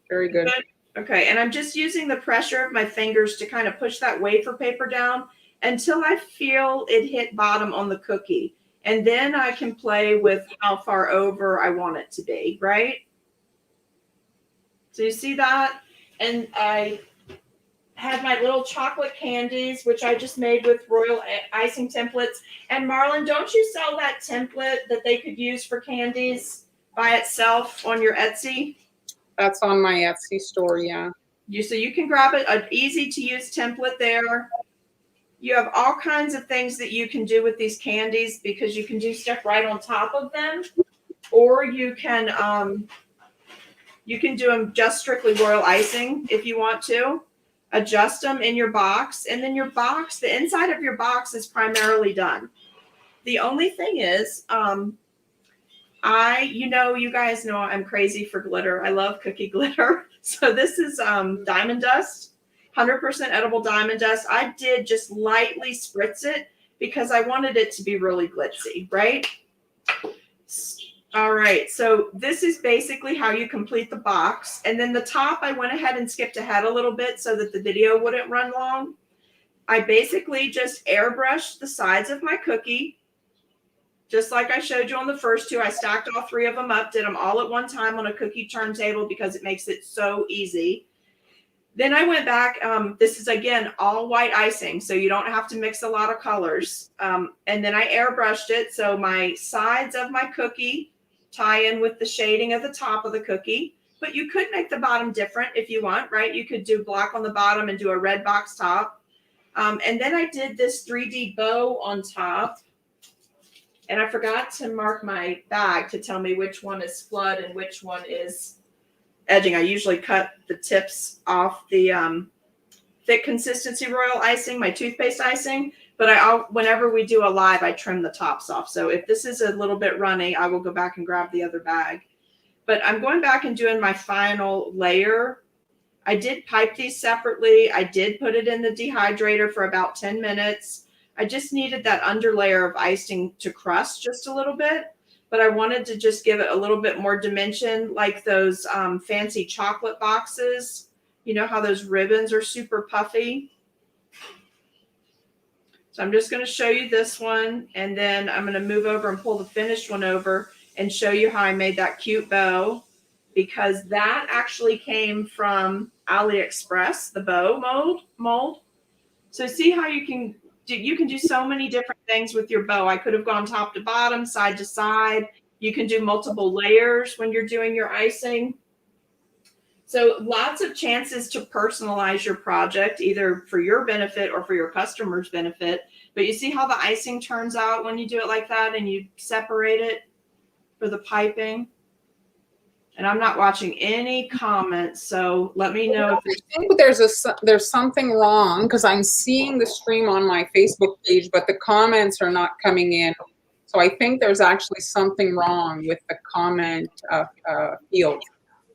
Speaker 2: Very good.
Speaker 1: Okay, and I'm just using the pressure of my fingers to kind of push that wafer paper down until I feel it hit bottom on the cookie. And then I can play with how far over I want it to be, right? So you see that? And I had my little chocolate candies, which I just made with royal icing templates. And Marlon, don't you sell that template that they could use for candies by itself on your Etsy?
Speaker 2: That's on my Etsy store, yeah.
Speaker 1: So you can grab it, an easy to use template there. You have all kinds of things that you can do with these candies because you can do stuff right on top of them, or you can do them just strictly royal icing if you want to. Adjust them in your box, and then your box, the inside of your box is primarily done. The only thing is, you guys know I'm crazy for glitter. I love cookie glitter. So this is diamond dust, 100% edible diamond dust. I did just lightly spritz it because I wanted it to be really glitzy, right? All right, so this is basically how you complete the box. And then the top, I went ahead and skipped ahead a little bit so that the video wouldn't run long. I basically just airbrushed the sides of my cookie. Just like I showed you on the first two, I stacked all three of them up, did them all at one time on a cookie turntable because it makes it so easy. Then I went back. This is, again, all white icing, so you don't have to mix a lot of colors. And then I airbrushed it, so my sides of my cookie tie in with the shading of the top of the cookie. But you could make the bottom different if you want, right? You could do black on the bottom and do a red box top. And then I did this 3D bow on top. And I forgot to mark my bag to tell me which one is flood and which one is edging. I usually cut the tips off the thick consistency royal icing, my toothpaste icing. But whenever we do a live, I trim the tops off. So if this is a little bit runny, I will go back and grab the other bag. But I'm going back and doing my final layer. I did pipe these separately. I did put it in the dehydrator for about 10 minutes. I just needed that under layer of icing to crust just a little bit. But I wanted to just give it a little bit more dimension, like those fancy chocolate boxes. You know how those ribbons are super puffy? So I'm just going to show you this one, and then I'm going to move over and pull the finished one over and show you how I made that cute bow, because that actually came from AliExpress, the bow mold. So see how you can do so many different things with your bow. I could have gone top to bottom, side to side. You can do multiple layers when you're doing your icing. So lots of chances to personalize your project, either for your benefit or for your customer's benefit. But you see how the icing turns out when you do it like that and you separate it for the piping? And I'm not watching any comments, so let me know if
Speaker 2: I think there's something wrong because I'm seeing the stream on my Facebook page, but the comments are not coming in. So I think there's actually something wrong with the comment field.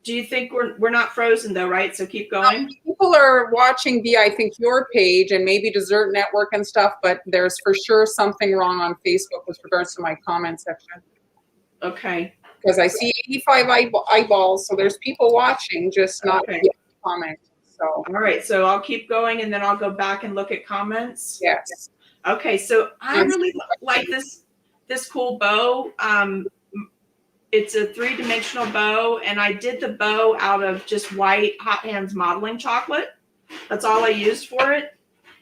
Speaker 1: do you think we're not frozen though, right? So keep going.
Speaker 2: People are watching via, I think, your page and maybe Dessert Network and stuff, but there's for sure something wrong on Facebook with regards to my comment section.
Speaker 1: Okay.
Speaker 2: Because I see 85 eyeballs, so there's people watching, just not
Speaker 1: Okay.
Speaker 2: comment. So
Speaker 1: All right, so I'll keep going and then I'll go back and look at comments.
Speaker 2: yes.
Speaker 1: Okay, so I really like this cool bow. It's a 3-dimensional bow, and I did the bow out of just white Hot Hands modeling chocolate. That's all I used for it.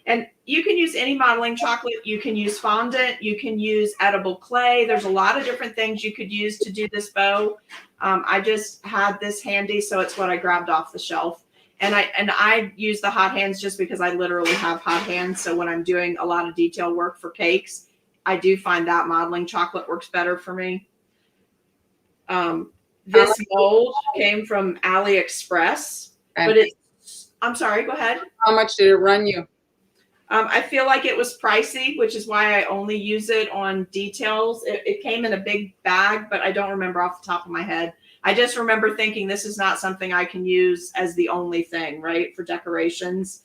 Speaker 1: And you can use any modeling chocolate. You can use fondant. You can use edible clay. There's a lot of different things you could use to do this bow. I just had this handy, so it's what I grabbed off the shelf. And I use the Hot Hands just because I literally have hot hands. So when I'm doing a lot of detail work for cakes, I do find that modeling chocolate works better for me. This mold came from AliExpress, but I'm sorry, go ahead.
Speaker 2: How much did it run you?
Speaker 1: I feel like it was pricey, which is why I only use it on details. It came in a big bag, but I don't remember off the top of my head. I just remember thinking this is not something I can use as the only thing, right, for decorations.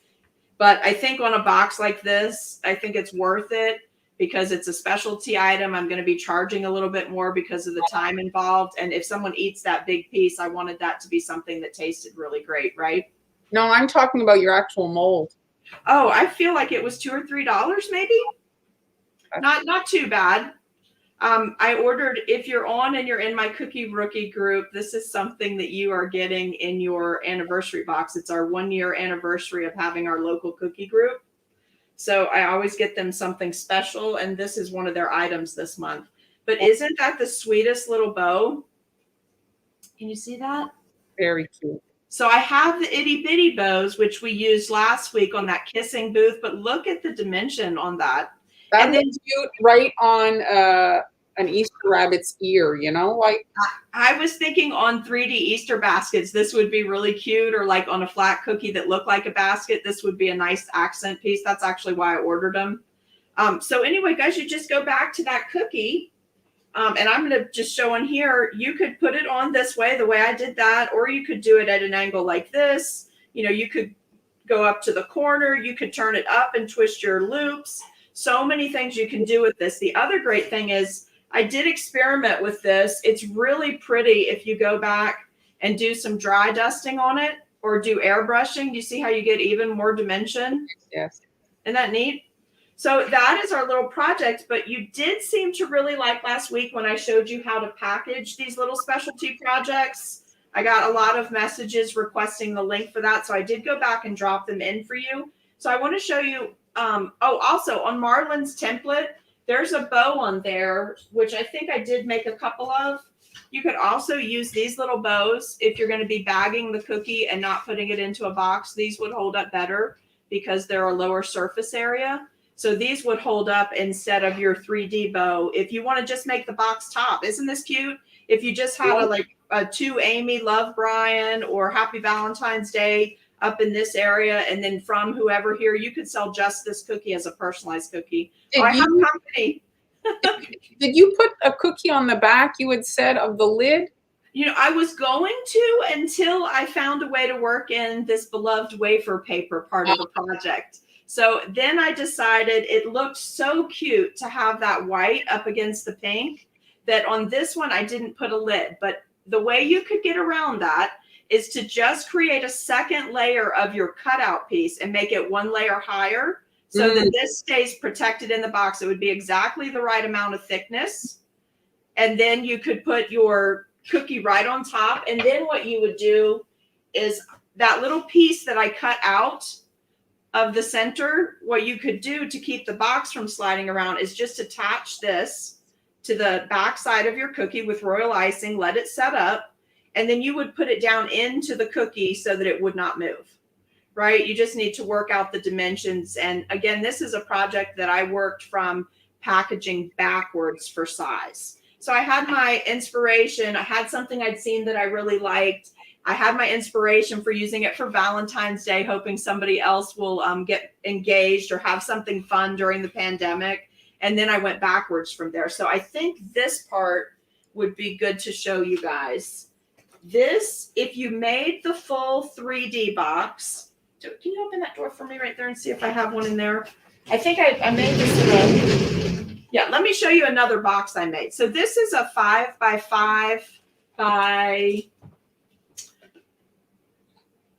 Speaker 1: But I think on a box like this, I think it's worth it because it's a specialty item. I'm going to be charging a little bit more because of the time involved. And if someone eats that big piece, I wanted that to be something that tasted really great, right?
Speaker 2: No, I'm talking about your actual mold.
Speaker 1: Oh, I feel like it was $2 or $3 maybe. Not too bad. I ordered, if you're on and you're in my Cookie Rookie group, this is something that you are getting in your anniversary box. It's our 1-year anniversary of having our local cookie group. So I always get them something special, and this is one of their items this month. But isn't that the sweetest little bow? Can you see that?
Speaker 2: Very cute.
Speaker 1: So I have the itty bitty bows, which we used last week on that kissing booth, but look at the dimension on that.
Speaker 2: That
Speaker 1: And then
Speaker 2: was cute right on an Easter rabbit's ear, you know, like
Speaker 1: I was thinking on 3D Easter baskets, this would be really cute, or like on a flat cookie that looked like a basket. This would be a nice accent piece. That's actually why I ordered them. So anyway, guys, you just go back to that cookie. And I'm going to just show on here, you could put it on this way, the way I did that, or you could do it at an angle like this. You know, you could go up to the corner, you could turn it up and twist your loops. So many things you can do with this. The other great thing is I did experiment with this. It's really pretty if you go back and do some dry dusting on it or do airbrushing. You see how you get even more dimension?
Speaker 2: yes.
Speaker 1: Isn't that neat? So that is our little project, but you did seem to really like last week when I showed you how to package these little specialty projects. I got a lot of messages requesting the link for that. So I did go back and drop them in for you. So I want to show you, also on Marlon's template, there's a bow on there, which I think I did make a couple of. You could also use these little bows if you're going to be bagging the cookie and not putting it into a box. These would hold up better because they're a lower surface area. So these would hold up instead of your 3D bow. If you want to just make the box top, isn't this cute? If you just had a to Amy, love Brian, or Happy Valentine's Day up in this area, and then from whoever here, you could sell just this cookie as a personalized cookie. I have company.
Speaker 2: Did you put a cookie on the back, you had said, of the lid?
Speaker 1: You know, I was going to until I found a way to work in this beloved wafer paper part of the project. So then I decided it looked so cute to have that white up against the pink that on this one, I didn't put a lid. But the way you could get around that is to just create a second layer of your cutout piece and make it one layer higher so that this stays protected in the box. It would be exactly the right amount of thickness. And then you could put your cookie right on top. And then what you would do is that little piece that I cut out of the center, what you could do to keep the box from sliding around is just attach this to the back side of your cookie with royal icing, let it set up, and then you would put it down into the cookie so that it would not move, right? You just need to work out the dimensions. And again, this is a project that I worked from packaging backwards for size. So I had my inspiration. I had something I'd seen that I really liked. I had my inspiration for using it for Valentine's Day, hoping somebody else will get engaged or have something fun during the pandemic. And then I went backwards from there. So I think this part would be good to show you guys. This, if you made the full 3D box, can you open that door for me right there and see if I have one in there? I think I made this in a, yeah, let me show you another box I made. So this is a 5 by 5 by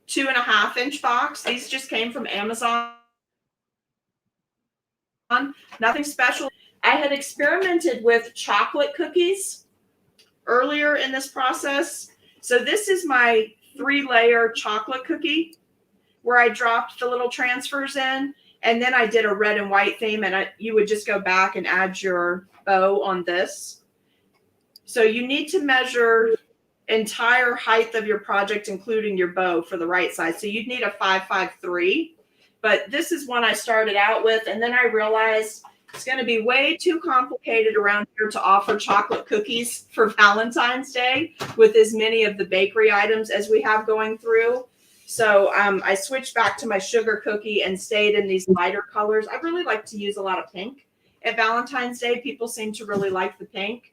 Speaker 1: 2.5 inch box. These just came from Amazon. Nothing special. I had experimented with chocolate cookies earlier in this process. So this is my 3-layer chocolate cookie where I dropped the little transfers in, and then I did a red and white theme, and you would just go back and add your bow on this. So you need to measure entire height of your project, including your bow, for the right size. So you'd need a 553, but this is one I started out with, and then I realized it's going to be way too complicated around here to offer chocolate cookies for Valentine's Day with as many of the bakery items as we have going through. So I switched back to my sugar cookie and stayed in these lighter colors. I really like to use a lot of pink at Valentine's Day. People seem to really like the pink.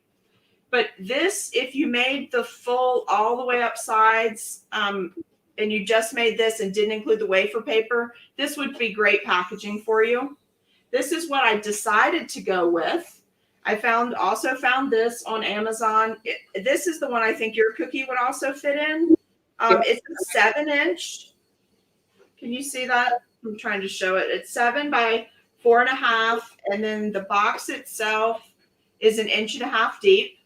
Speaker 1: But this, if you made the full all the way up sides and you just made this and didn't include the wafer paper, this would be great packaging for you. This is what I decided to go with. I also found this on Amazon. This is the one I think your cookie would also fit in. It's a 7-inch. Can you see that? I'm trying to show it. It's 7 by 4.5, and then the box itself is 1.5 inches deep.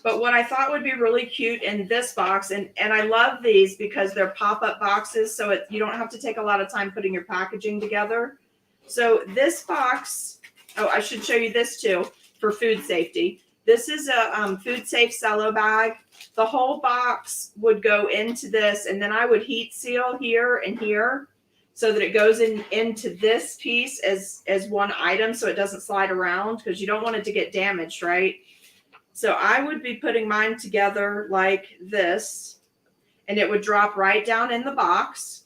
Speaker 1: But what I thought would be really cute in this box, and I love these because they're pop-up boxes, so you don't have to take a lot of time putting your packaging together. So this box, oh, I should show you this too for food safety. This is a food safe cello bag. The whole box would go into this, and then I would heat seal here and here so that it goes into this piece as one item so it doesn't slide around, because you don't want it to get damaged, right? So I would be putting mine together like this, and it would drop right down in the box.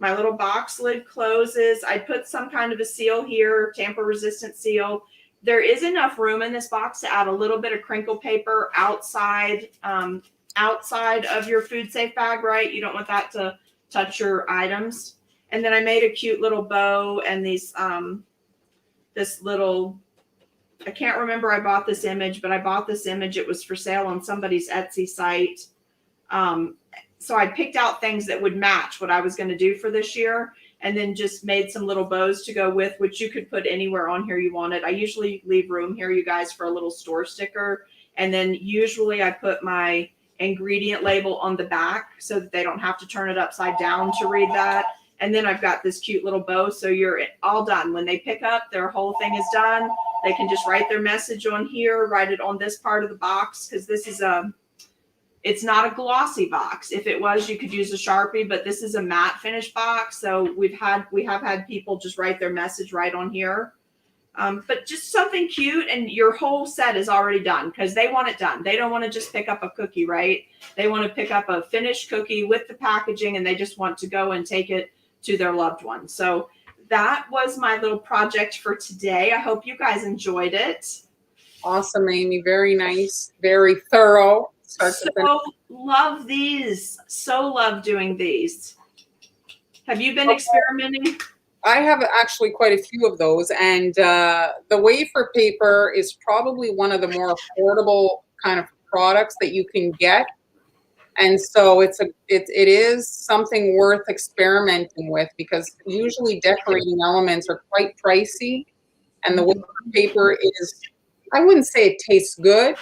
Speaker 1: My little box lid closes. I put some kind of a seal here, tamper resistant seal. There is enough room in this box to add a little bit of crinkle paper outside of your food safe bag, right? You don't want that to touch your items. And then I made a cute little bow and these this little, I can't remember I bought this image, but I bought this image. It was for sale on somebody's Etsy site. So I picked out things that would match what I was going to do for this year, and then just made some little bows to go with, which you could put anywhere on here you wanted. I usually leave room here, you guys, for a little store sticker. And then usually I put my ingredient label on the back so that they don't have to turn it upside down to read that. And then I've got this cute little bow. So you're all done. When they pick up, their whole thing is done. They can just write their message on here, write it on this part of the box, because this is it's not a glossy box. If it was, you could use a Sharpie, but this is a matte finish box. So we have had people just write their message right on here. But just something cute, and your whole set is already done because they want it done. They don't want to just pick up a cookie, right? They want to pick up a finished cookie with the packaging, and they just want to go and take it to their loved one. So that was my little project for today. I hope you guys enjoyed it.
Speaker 2: Awesome, Amy. Very nice. Very thorough.
Speaker 1: So love these. So love doing these. Have you been experimenting?
Speaker 2: I have actually quite a few of those, and the wafer paper is probably one of the more affordable kind of products that you can get, and so it is something worth experimenting with, because usually decorating elements are quite pricey, and the wafer paper is, I wouldn't say it tastes good,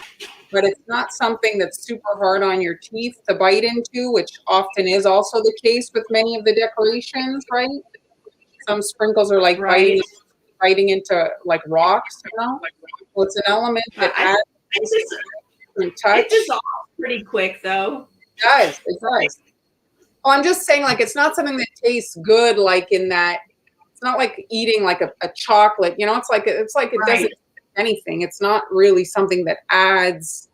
Speaker 2: but it's not something that's super hard on your teeth to bite into, which often is also the case with many of the decorations, right? Some sprinkles are like biting into like rocks, you know? Well, it's an element that adds different touch.
Speaker 1: It dissolves. pretty quick though.
Speaker 2: It does. It does. Oh, I'm just saying, like, it's not something that tastes good, like in that. It's not like eating like a chocolate. You know, it's like it doesn't anything. It's not really something that adds.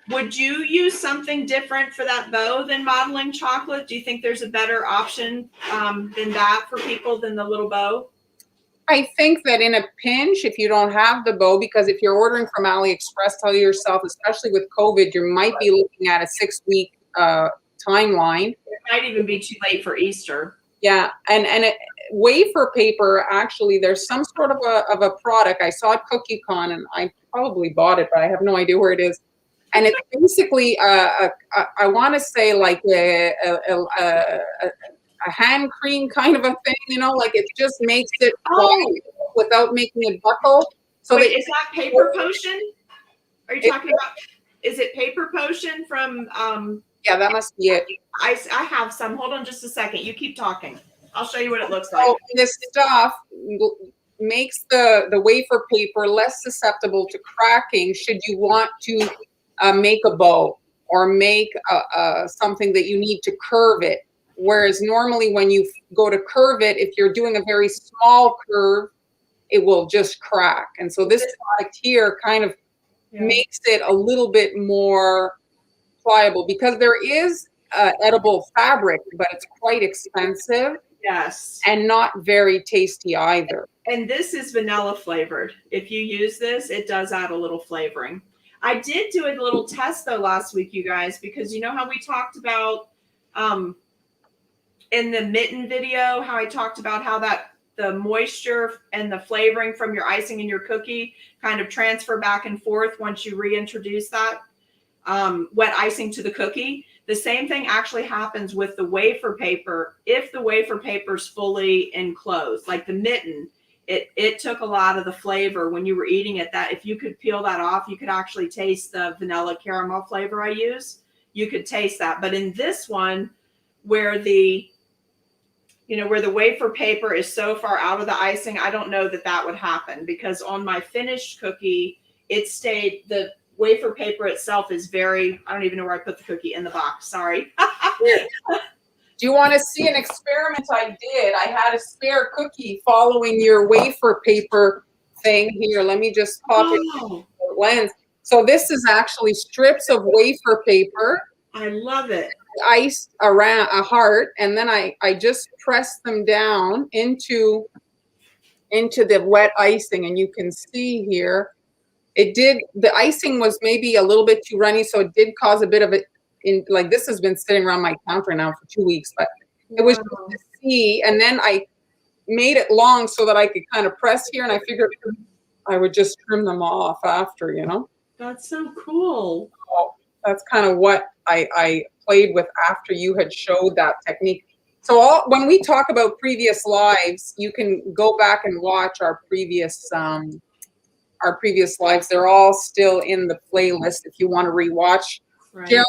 Speaker 1: Would you use something different for that bow than modeling chocolate? Do you think there's a better option than that for people than the little bow?
Speaker 2: I think that in a pinch, if you don't have the bow, because if you're ordering from AliExpress, tell yourself, especially with COVID, you might be looking at a 6-week timeline.
Speaker 1: It might even be too late for Easter.
Speaker 2: Yeah, and wafer paper, actually, there's some sort of a product. I saw at CookieCon, and I probably bought it, but I have no idea where it is. And it's basically, I want to say like a hand cream kind of a thing, you know, like it just makes it without making it buckle. So
Speaker 1: wait, is that Paper Potion? Are you talking about? Is it Paper Potion from?
Speaker 2: Yeah, that must be it.
Speaker 1: I have some. Hold on just a second. You keep talking. I'll show you what it looks like.
Speaker 2: So this stuff makes the wafer paper less susceptible to cracking should you want to make a bow or make something that you need to curve it. Whereas normally when you go to curve it, if you're doing a very small curve, it will just crack. And so this product here kind of makes it a little bit more pliable, because there is edible fabric, but it's quite expensive.
Speaker 1: Yes.
Speaker 2: And not very tasty either.
Speaker 1: And this is vanilla flavored. If you use this, it does add a little flavoring. I did do a little test though last week, you guys, because you know how we talked about in the mitten video, how I talked about how that the moisture and the flavoring from your icing and your cookie kind of transfer back and forth once you reintroduce that wet icing to the cookie. The same thing actually happens with the wafer paper. If the wafer paper is fully enclosed, like the mitten, it took a lot of the flavor when you were eating it. That if you could peel that off, you could actually taste the vanilla caramel flavor I use. You could taste that. But in this one, where the wafer paper is so far out of the icing, I don't know that would happen, because on my finished cookie, it stayed, the wafer paper itself is very, I don't even know where I put the cookie in the box. Sorry.
Speaker 2: Do you want to see an experiment I did? I had a spare cookie following your wafer paper thing here. Let me just pop it in the lens. So this is actually strips of wafer paper.
Speaker 1: I love it.
Speaker 2: Iced around a heart, and then I just pressed them down into the wet icing, and you can see here the icing was maybe a little bit too runny, so it did cause a bit of it. Like this has been sitting around my counter now for 2 weeks, but it was just to see. And then I made it long so that I could kind of press here, and I figured I would just trim them off after, you know.
Speaker 1: That's so cool.
Speaker 2: So that's kind of what I played with after you had showed that technique. So when we talk about previous lives, you can go back and watch our previous lives. They're all still in the playlist if you want to rewatch. Right. Jeremy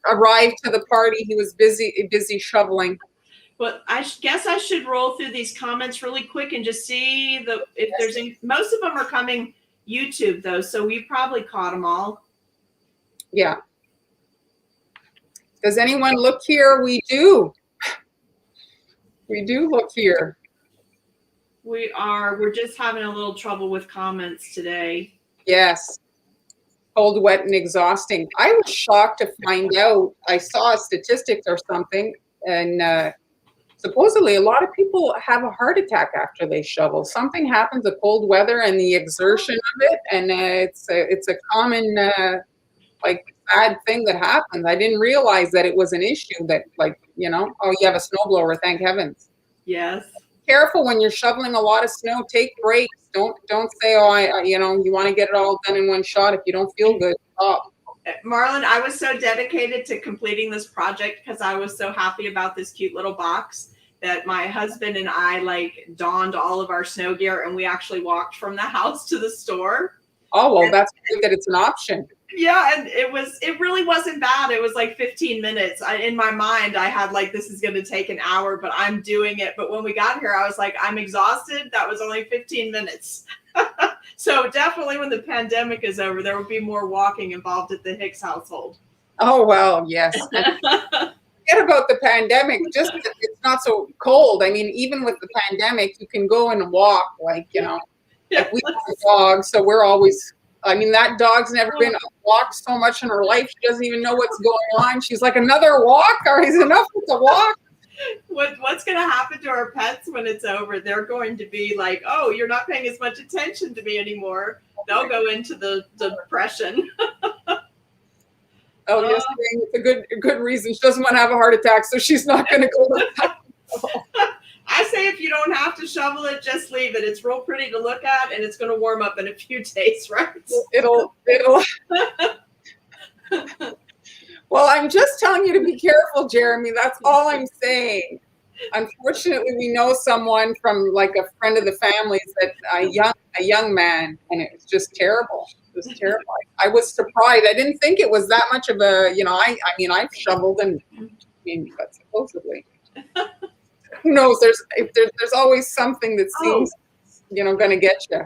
Speaker 2: arrived to the party. He was busy shoveling.
Speaker 1: Well, I guess I should roll through these comments really quick and just see if there's any. Most of them are coming YouTube though, so we probably caught them all.
Speaker 2: Yeah. Does anyone look here? We do. We do look here.
Speaker 1: We're just having a little trouble with comments today.
Speaker 2: Yes. Cold, wet, and exhausting. I was shocked to find out, I saw statistics or something, and supposedly a lot of people have a heart attack after they shovel. Something happens with cold weather and the exertion of it, and it's a common bad thing that happens. I didn't realize that it was an issue that, you have a snowblower, thank heavens.
Speaker 1: Yes.
Speaker 2: Careful when you're shoveling a lot of snow. Take breaks. Don't say, you want to get it all done in one shot. If you don't feel good, stop.
Speaker 1: Marlon, I was so dedicated to completing this project because I was so happy about this cute little box that my husband and I donned all of our snow gear, and we actually walked from the house to the store.
Speaker 2: Oh, well, that's good that it's an option.
Speaker 1: Yeah, and it really wasn't bad. It was 15 minutes. In my mind, I had this is going to take an hour, but I'm doing it. But when we got here, I was I'm exhausted. That was only 15 minutes. So definitely when the pandemic is over, there will be more walking involved at the Hicks household.
Speaker 2: Oh, well, yes. And forget about the pandemic, just that it's not so cold. I mean, even with the pandemic, you can go and walk, like, like we have a dog, so we're always, I mean, that dog's never been walked so much in her life. She doesn't even know what's going on. She's like, another walk? Or is enough with the walk?
Speaker 1: What's going to happen to our pets when it's over? They're going to be like, oh, you're not paying as much attention to me anymore. They'll go into the depression.
Speaker 2: Oh, yes, it's a good reason. She doesn't want to have a heart attack, so she's not going to go to that.
Speaker 1: I say if you don't have to shovel it, just leave it. It's real pretty to look at, and it's going to warm up in a few days, right?
Speaker 2: It'll. Well, I'm just telling you to be careful, Jeremy. That's all I'm saying. Unfortunately, we know someone from like a friend of the family's that a young man, and it was just terrible. It was terrible. I was surprised. I didn't think it was that much of a, I mean, I've shoveled and, but supposedly, who knows? There's always something that seems, going to get you.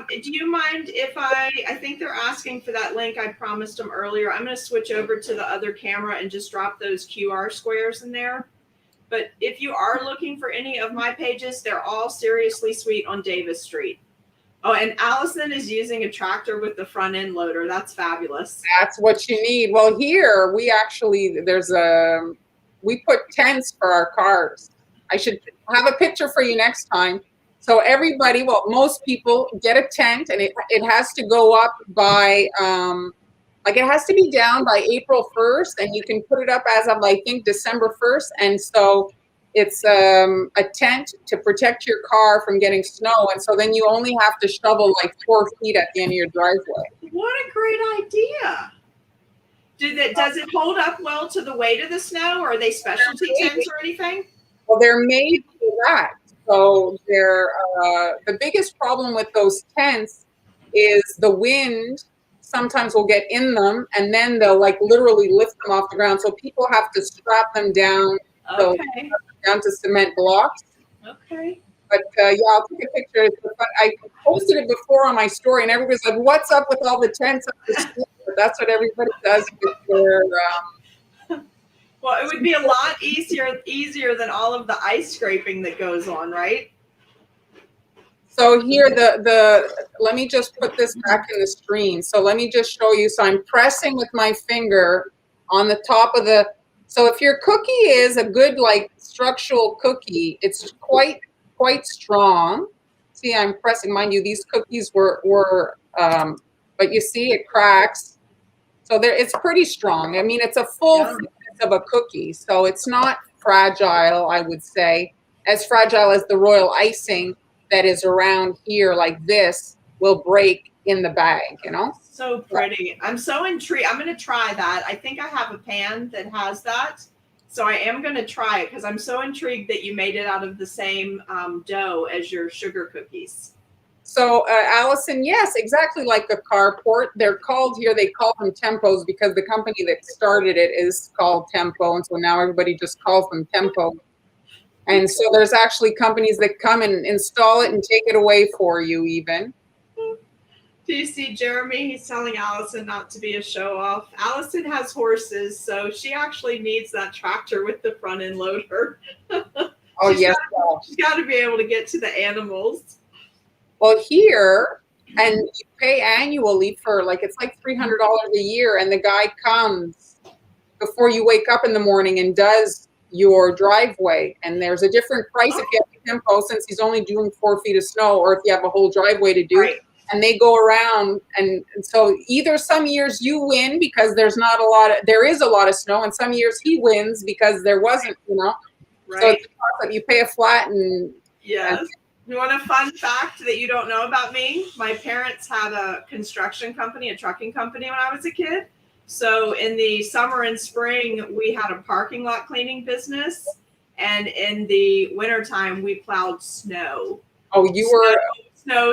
Speaker 1: Do you mind if I think they're asking for that link I promised them earlier. I'm going to switch over to the other camera and just drop those QR squares in there. But if you are looking for any of my pages, they're all Seriously Sweet on Davis Street. Oh, and Allison is using a tractor with the front end loader. That's fabulous.
Speaker 2: That's what you need. Well, here we actually, we put tents for our cars. I should have a picture for you next time. So everybody, well, most people get a tent, and it has to go up by, it has to be down by April 1st, and you can put it up as of, I think, December 1st. And so it's a tent to protect your car from getting snow. And so then you only have to shovel like 4 feet at the end of your driveway.
Speaker 1: What a great idea. Does it hold up well to the weight of the snow, or are they specialty tents or anything?
Speaker 2: Well, they're made for that. So they're the biggest problem with those tents is the wind sometimes will get in them, and then they'll like literally lift them off the ground. So people have to strap them down, down to cement blocks.
Speaker 1: Okay.
Speaker 2: But yeah, I'll take a picture. I posted it before on my story, and everybody's like, "What's up with all the tents up the street?" But that's what everybody does with their.
Speaker 1: Well, it would be a lot easier than all of the ice scraping that goes on, right?
Speaker 2: So here, let me just put this back in the screen. So let me just show you. So I'm pressing with my finger on the top of so if your cookie is a good like structural cookie, it's quite strong. See, I'm pressing, mind you, these cookies were but you see it cracks. So it's pretty strong. I mean, it's a full thickness of a cookie. So it's not fragile, I would say, as fragile as the royal icing that is around here like this will break in the bag,
Speaker 1: So pretty. I'm so intrigued. I'm going to try that. I think I have a pan that has that. So I am going to try it because I'm so intrigued that you made it out of the same dough as your sugar cookies.
Speaker 2: So Allison, yes, exactly like the carport. They're called here, they call them Tempos because the company that started it is called Tempo. And so now everybody just calls them Tempo. And so there's actually companies that come and install it and take it away for you even.
Speaker 1: Do you see Jeremy? He's telling Allison not to be a show off. Allison has horses, so she actually needs that tractor with the front end loader.
Speaker 2: Oh, yes.
Speaker 1: She's got to be able to get to the animals.
Speaker 2: Well, here, and you pay annually for it's like $300 a year, and the guy comes before you wake up in the morning and does your driveway. And there's a different price if you have a Tempo, since he's only doing 4 feet of snow, or if you have a whole driveway to do.
Speaker 1: Right.
Speaker 2: And they go around, and so either some years you win because there is a lot of snow, and some years he wins because there wasn't,
Speaker 1: Right.
Speaker 2: So it's you pay a flat and.
Speaker 1: Yes. You want a fun fact that you don't know about me? My parents had a construction company, a trucking company when I was a kid. So in the summer and spring, we had a parking lot cleaning business. And in the wintertime, we plowed snow.
Speaker 2: Oh, you were...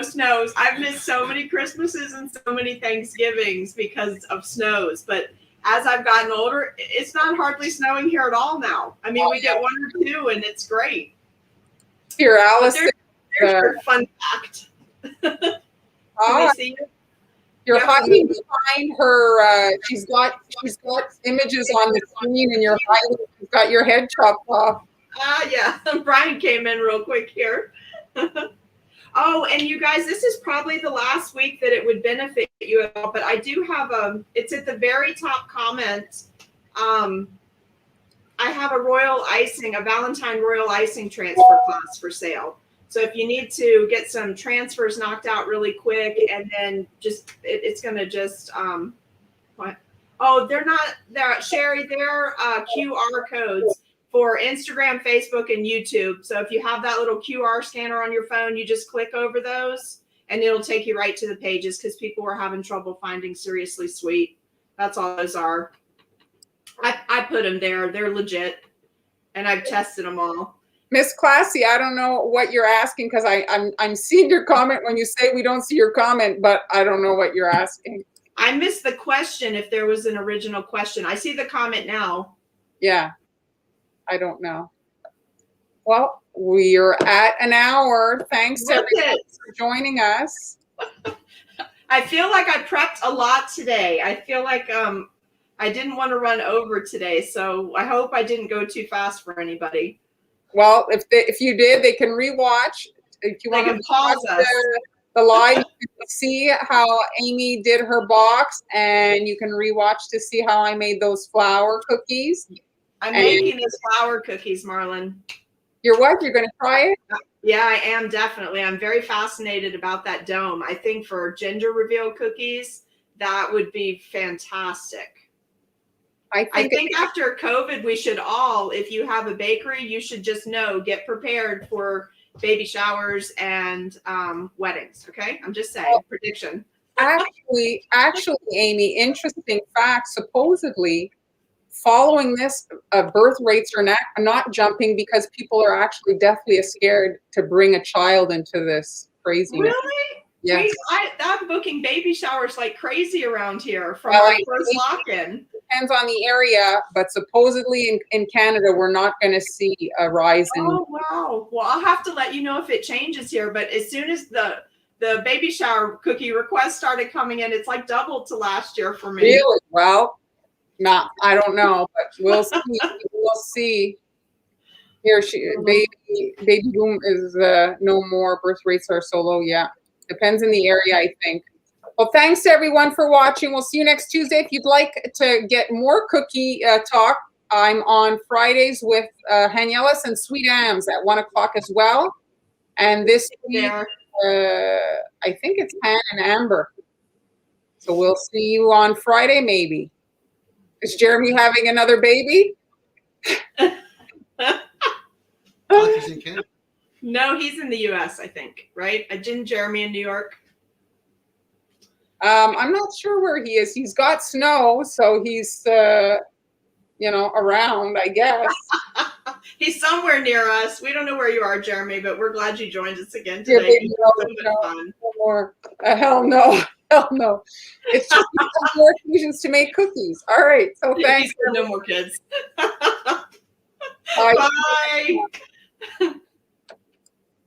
Speaker 1: Snows. I've missed so many Christmases and so many Thanksgivings because of snows. But as I've gotten older, it's not hardly snowing here at all now. I mean, we get 1 or 2 and it's great.
Speaker 2: Here, Allison.
Speaker 1: There's your fun fact. Can we see it?
Speaker 2: You're
Speaker 1: Definitely.
Speaker 2: hiding behind her. She's got images on the screen, and you're hiding. You've got your head chopped off.
Speaker 1: Yeah. Brian came in real quick here. Oh, and you guys, this is probably the last week that it would benefit you at all, but I do have it's at the very top comment. I have a Valentine royal icing transfer class for sale. So if you need to get some transfers knocked out really quick, and then it's going to just, what? Oh, they're Sherry, they're QR codes for Instagram, Facebook, and YouTube. So if you have that little QR scanner on your phone, you just click over those and it'll take you right to the pages, because people were having trouble finding Seriously Sweet. That's all those are. I put them there. They're legit, and I've tested them all.
Speaker 2: Miss Classy, I don't know what you're asking, because I'm seeing your comment when you say we don't see your comment, but I don't know what you're asking.
Speaker 1: I missed the question, if there was an original question. I see the comment now.
Speaker 2: Yeah, I don't know. Well, we're at an hour. Thanks everyone for joining us.
Speaker 1: I feel like I prepped a lot today. I feel like I didn't want to run over today, so I hope I didn't go too fast for anybody.
Speaker 2: Well, if you did, they can rewatch. If you want to
Speaker 1: pause
Speaker 2: the live, you can see how Amy did her box, and you can rewatch to see how I made those flour cookies.
Speaker 1: I'm making those flour cookies, Marlon.
Speaker 2: You're what? You're going to try it?
Speaker 1: Yeah, I am, definitely. I'm very fascinated about that dome. I think for gender reveal cookies, that would be fantastic. I think after COVID, we should all, if you have a bakery, you should just get prepared for baby showers and weddings. Okay, I'm just saying, prediction.
Speaker 2: Actually, Amy, interesting fact. Supposedly, following this, birth rates are not jumping, because people are actually deathly scared to bring a child into this craziness.
Speaker 1: Really?
Speaker 2: Yes.
Speaker 1: I'm booking baby showers like crazy around here from our first lock-in.
Speaker 2: Depends on the area, but supposedly in Canada, we're not going to see a rise in.
Speaker 1: Oh, wow. Well, I'll have to let you know if it changes here. But as soon as the baby shower cookie requests started coming in, it's like doubled to last year for me.
Speaker 2: Really? Well, I don't know, but we'll see. We'll see. Here, baby boom is no more. Birth rates are so low. Yeah. Depends in the area, I think. Well, thanks everyone for watching. We'll see you next Tuesday. If you'd like to get more cookie talk, I'm on Fridays with Hanyellis and Sweet Ams at 1 o'clock as well. And this week, I think it's Han and Amber. So we'll see you on Friday, maybe. Is Jeremy having another baby?
Speaker 1: No, he's in the U.S., I think, right? Didn't Jeremy in New York?
Speaker 2: I'm not sure where he is. He's got snow, so he's, around, I guess.
Speaker 1: He's somewhere near us. We don't know where you are, Jeremy, but we're glad you joined us again today.
Speaker 2: Hell no. Hell no. It's just more occasions to make cookies. All right. So thanks.
Speaker 1: No more kids.
Speaker 2: Bye.
Speaker 1: Bye.